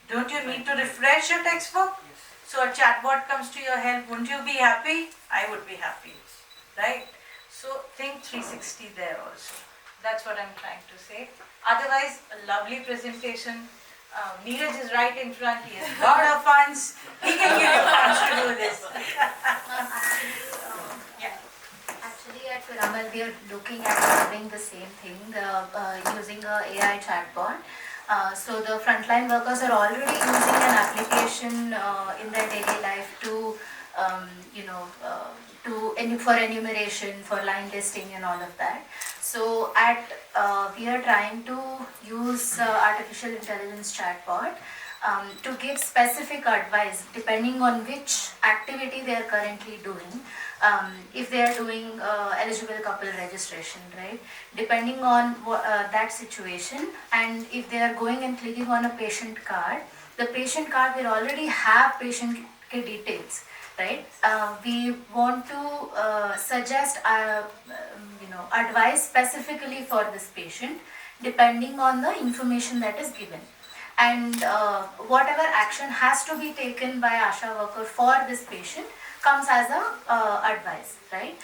Don't you need to refresh your textbook? So a chatbot comes to your help. Wouldn't you be happy? I would be happy, right? So think 360 there also. That's what I'm trying to say. Otherwise, a lovely presentation. Neeraj is right in front. He has a lot of funds. He can give you funds to do this. Yeah. Actually, at Piramal, we are looking at doing the same thing, using a AI chatbot. So the frontline workers are already using an application in their daily life to, for enumeration, for line listing, and all of that. So we are trying to use artificial intelligence chatbot to give specific advice depending on which activity they are currently doing. If they are doing eligible couple registration, right? Depending on that situation, and if they are going and clicking on a patient card, the patient card will already have patient details, right? We want to suggest, advice specifically for this patient, depending on the information that is given. and whatever action has to be taken by ASHA worker for this patient comes as a advice, right,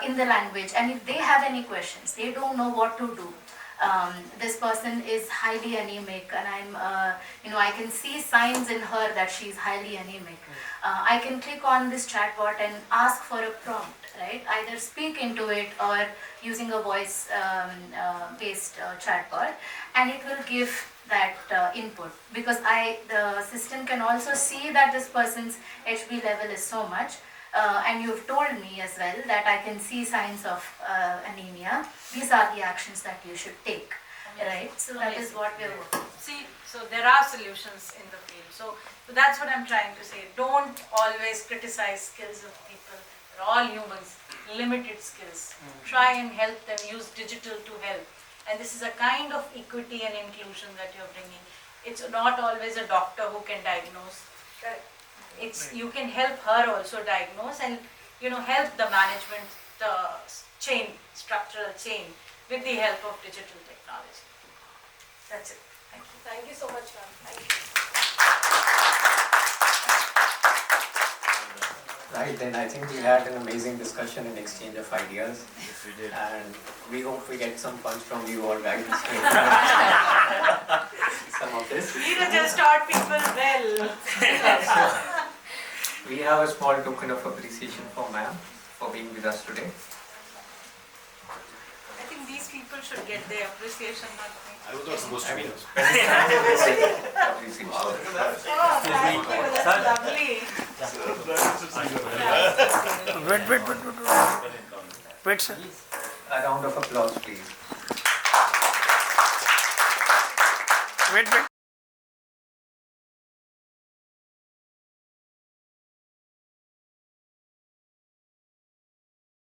in the language. And if they have any questions, they don't know what to do. This person is highly anemic, and I can see signs in her that she is highly anemic. I can click on this chatbot and ask for a prompt, right? Either speak into it or using a voice based chatbot, and it will give that input, because the system can also see that this person's HB level is so much. And you've told me as well that I can see signs of anemia. These are the actions that you should take, right? So that is what we're working. See, so there are solutions in the field. So that's what I'm trying to say. Don't always criticize skills of people. They're all humans, limited skills. Try and help them use digital to help. And this is a kind of equity and inclusion that you're bringing. It's not always a doctor who can diagnose. It's you can help her also diagnose, and help the management, the structural chain, with the help of digital technology. That's it. Thank you. Thank you so much, ma'am. Thank you. Right, then I think we had an amazing discussion and exchange of ideas. Yes, we did. And we hope we get some punch from you all guys. Some of this. Neeraj has taught people well. We have a small token of appreciation for ma'am for being with us today. I think these people should get their appreciation, not me. I was not supposed to be there. Appreciation. Oh, thank you. That's lovely. Wait, sir. A round of applause, please. Wait.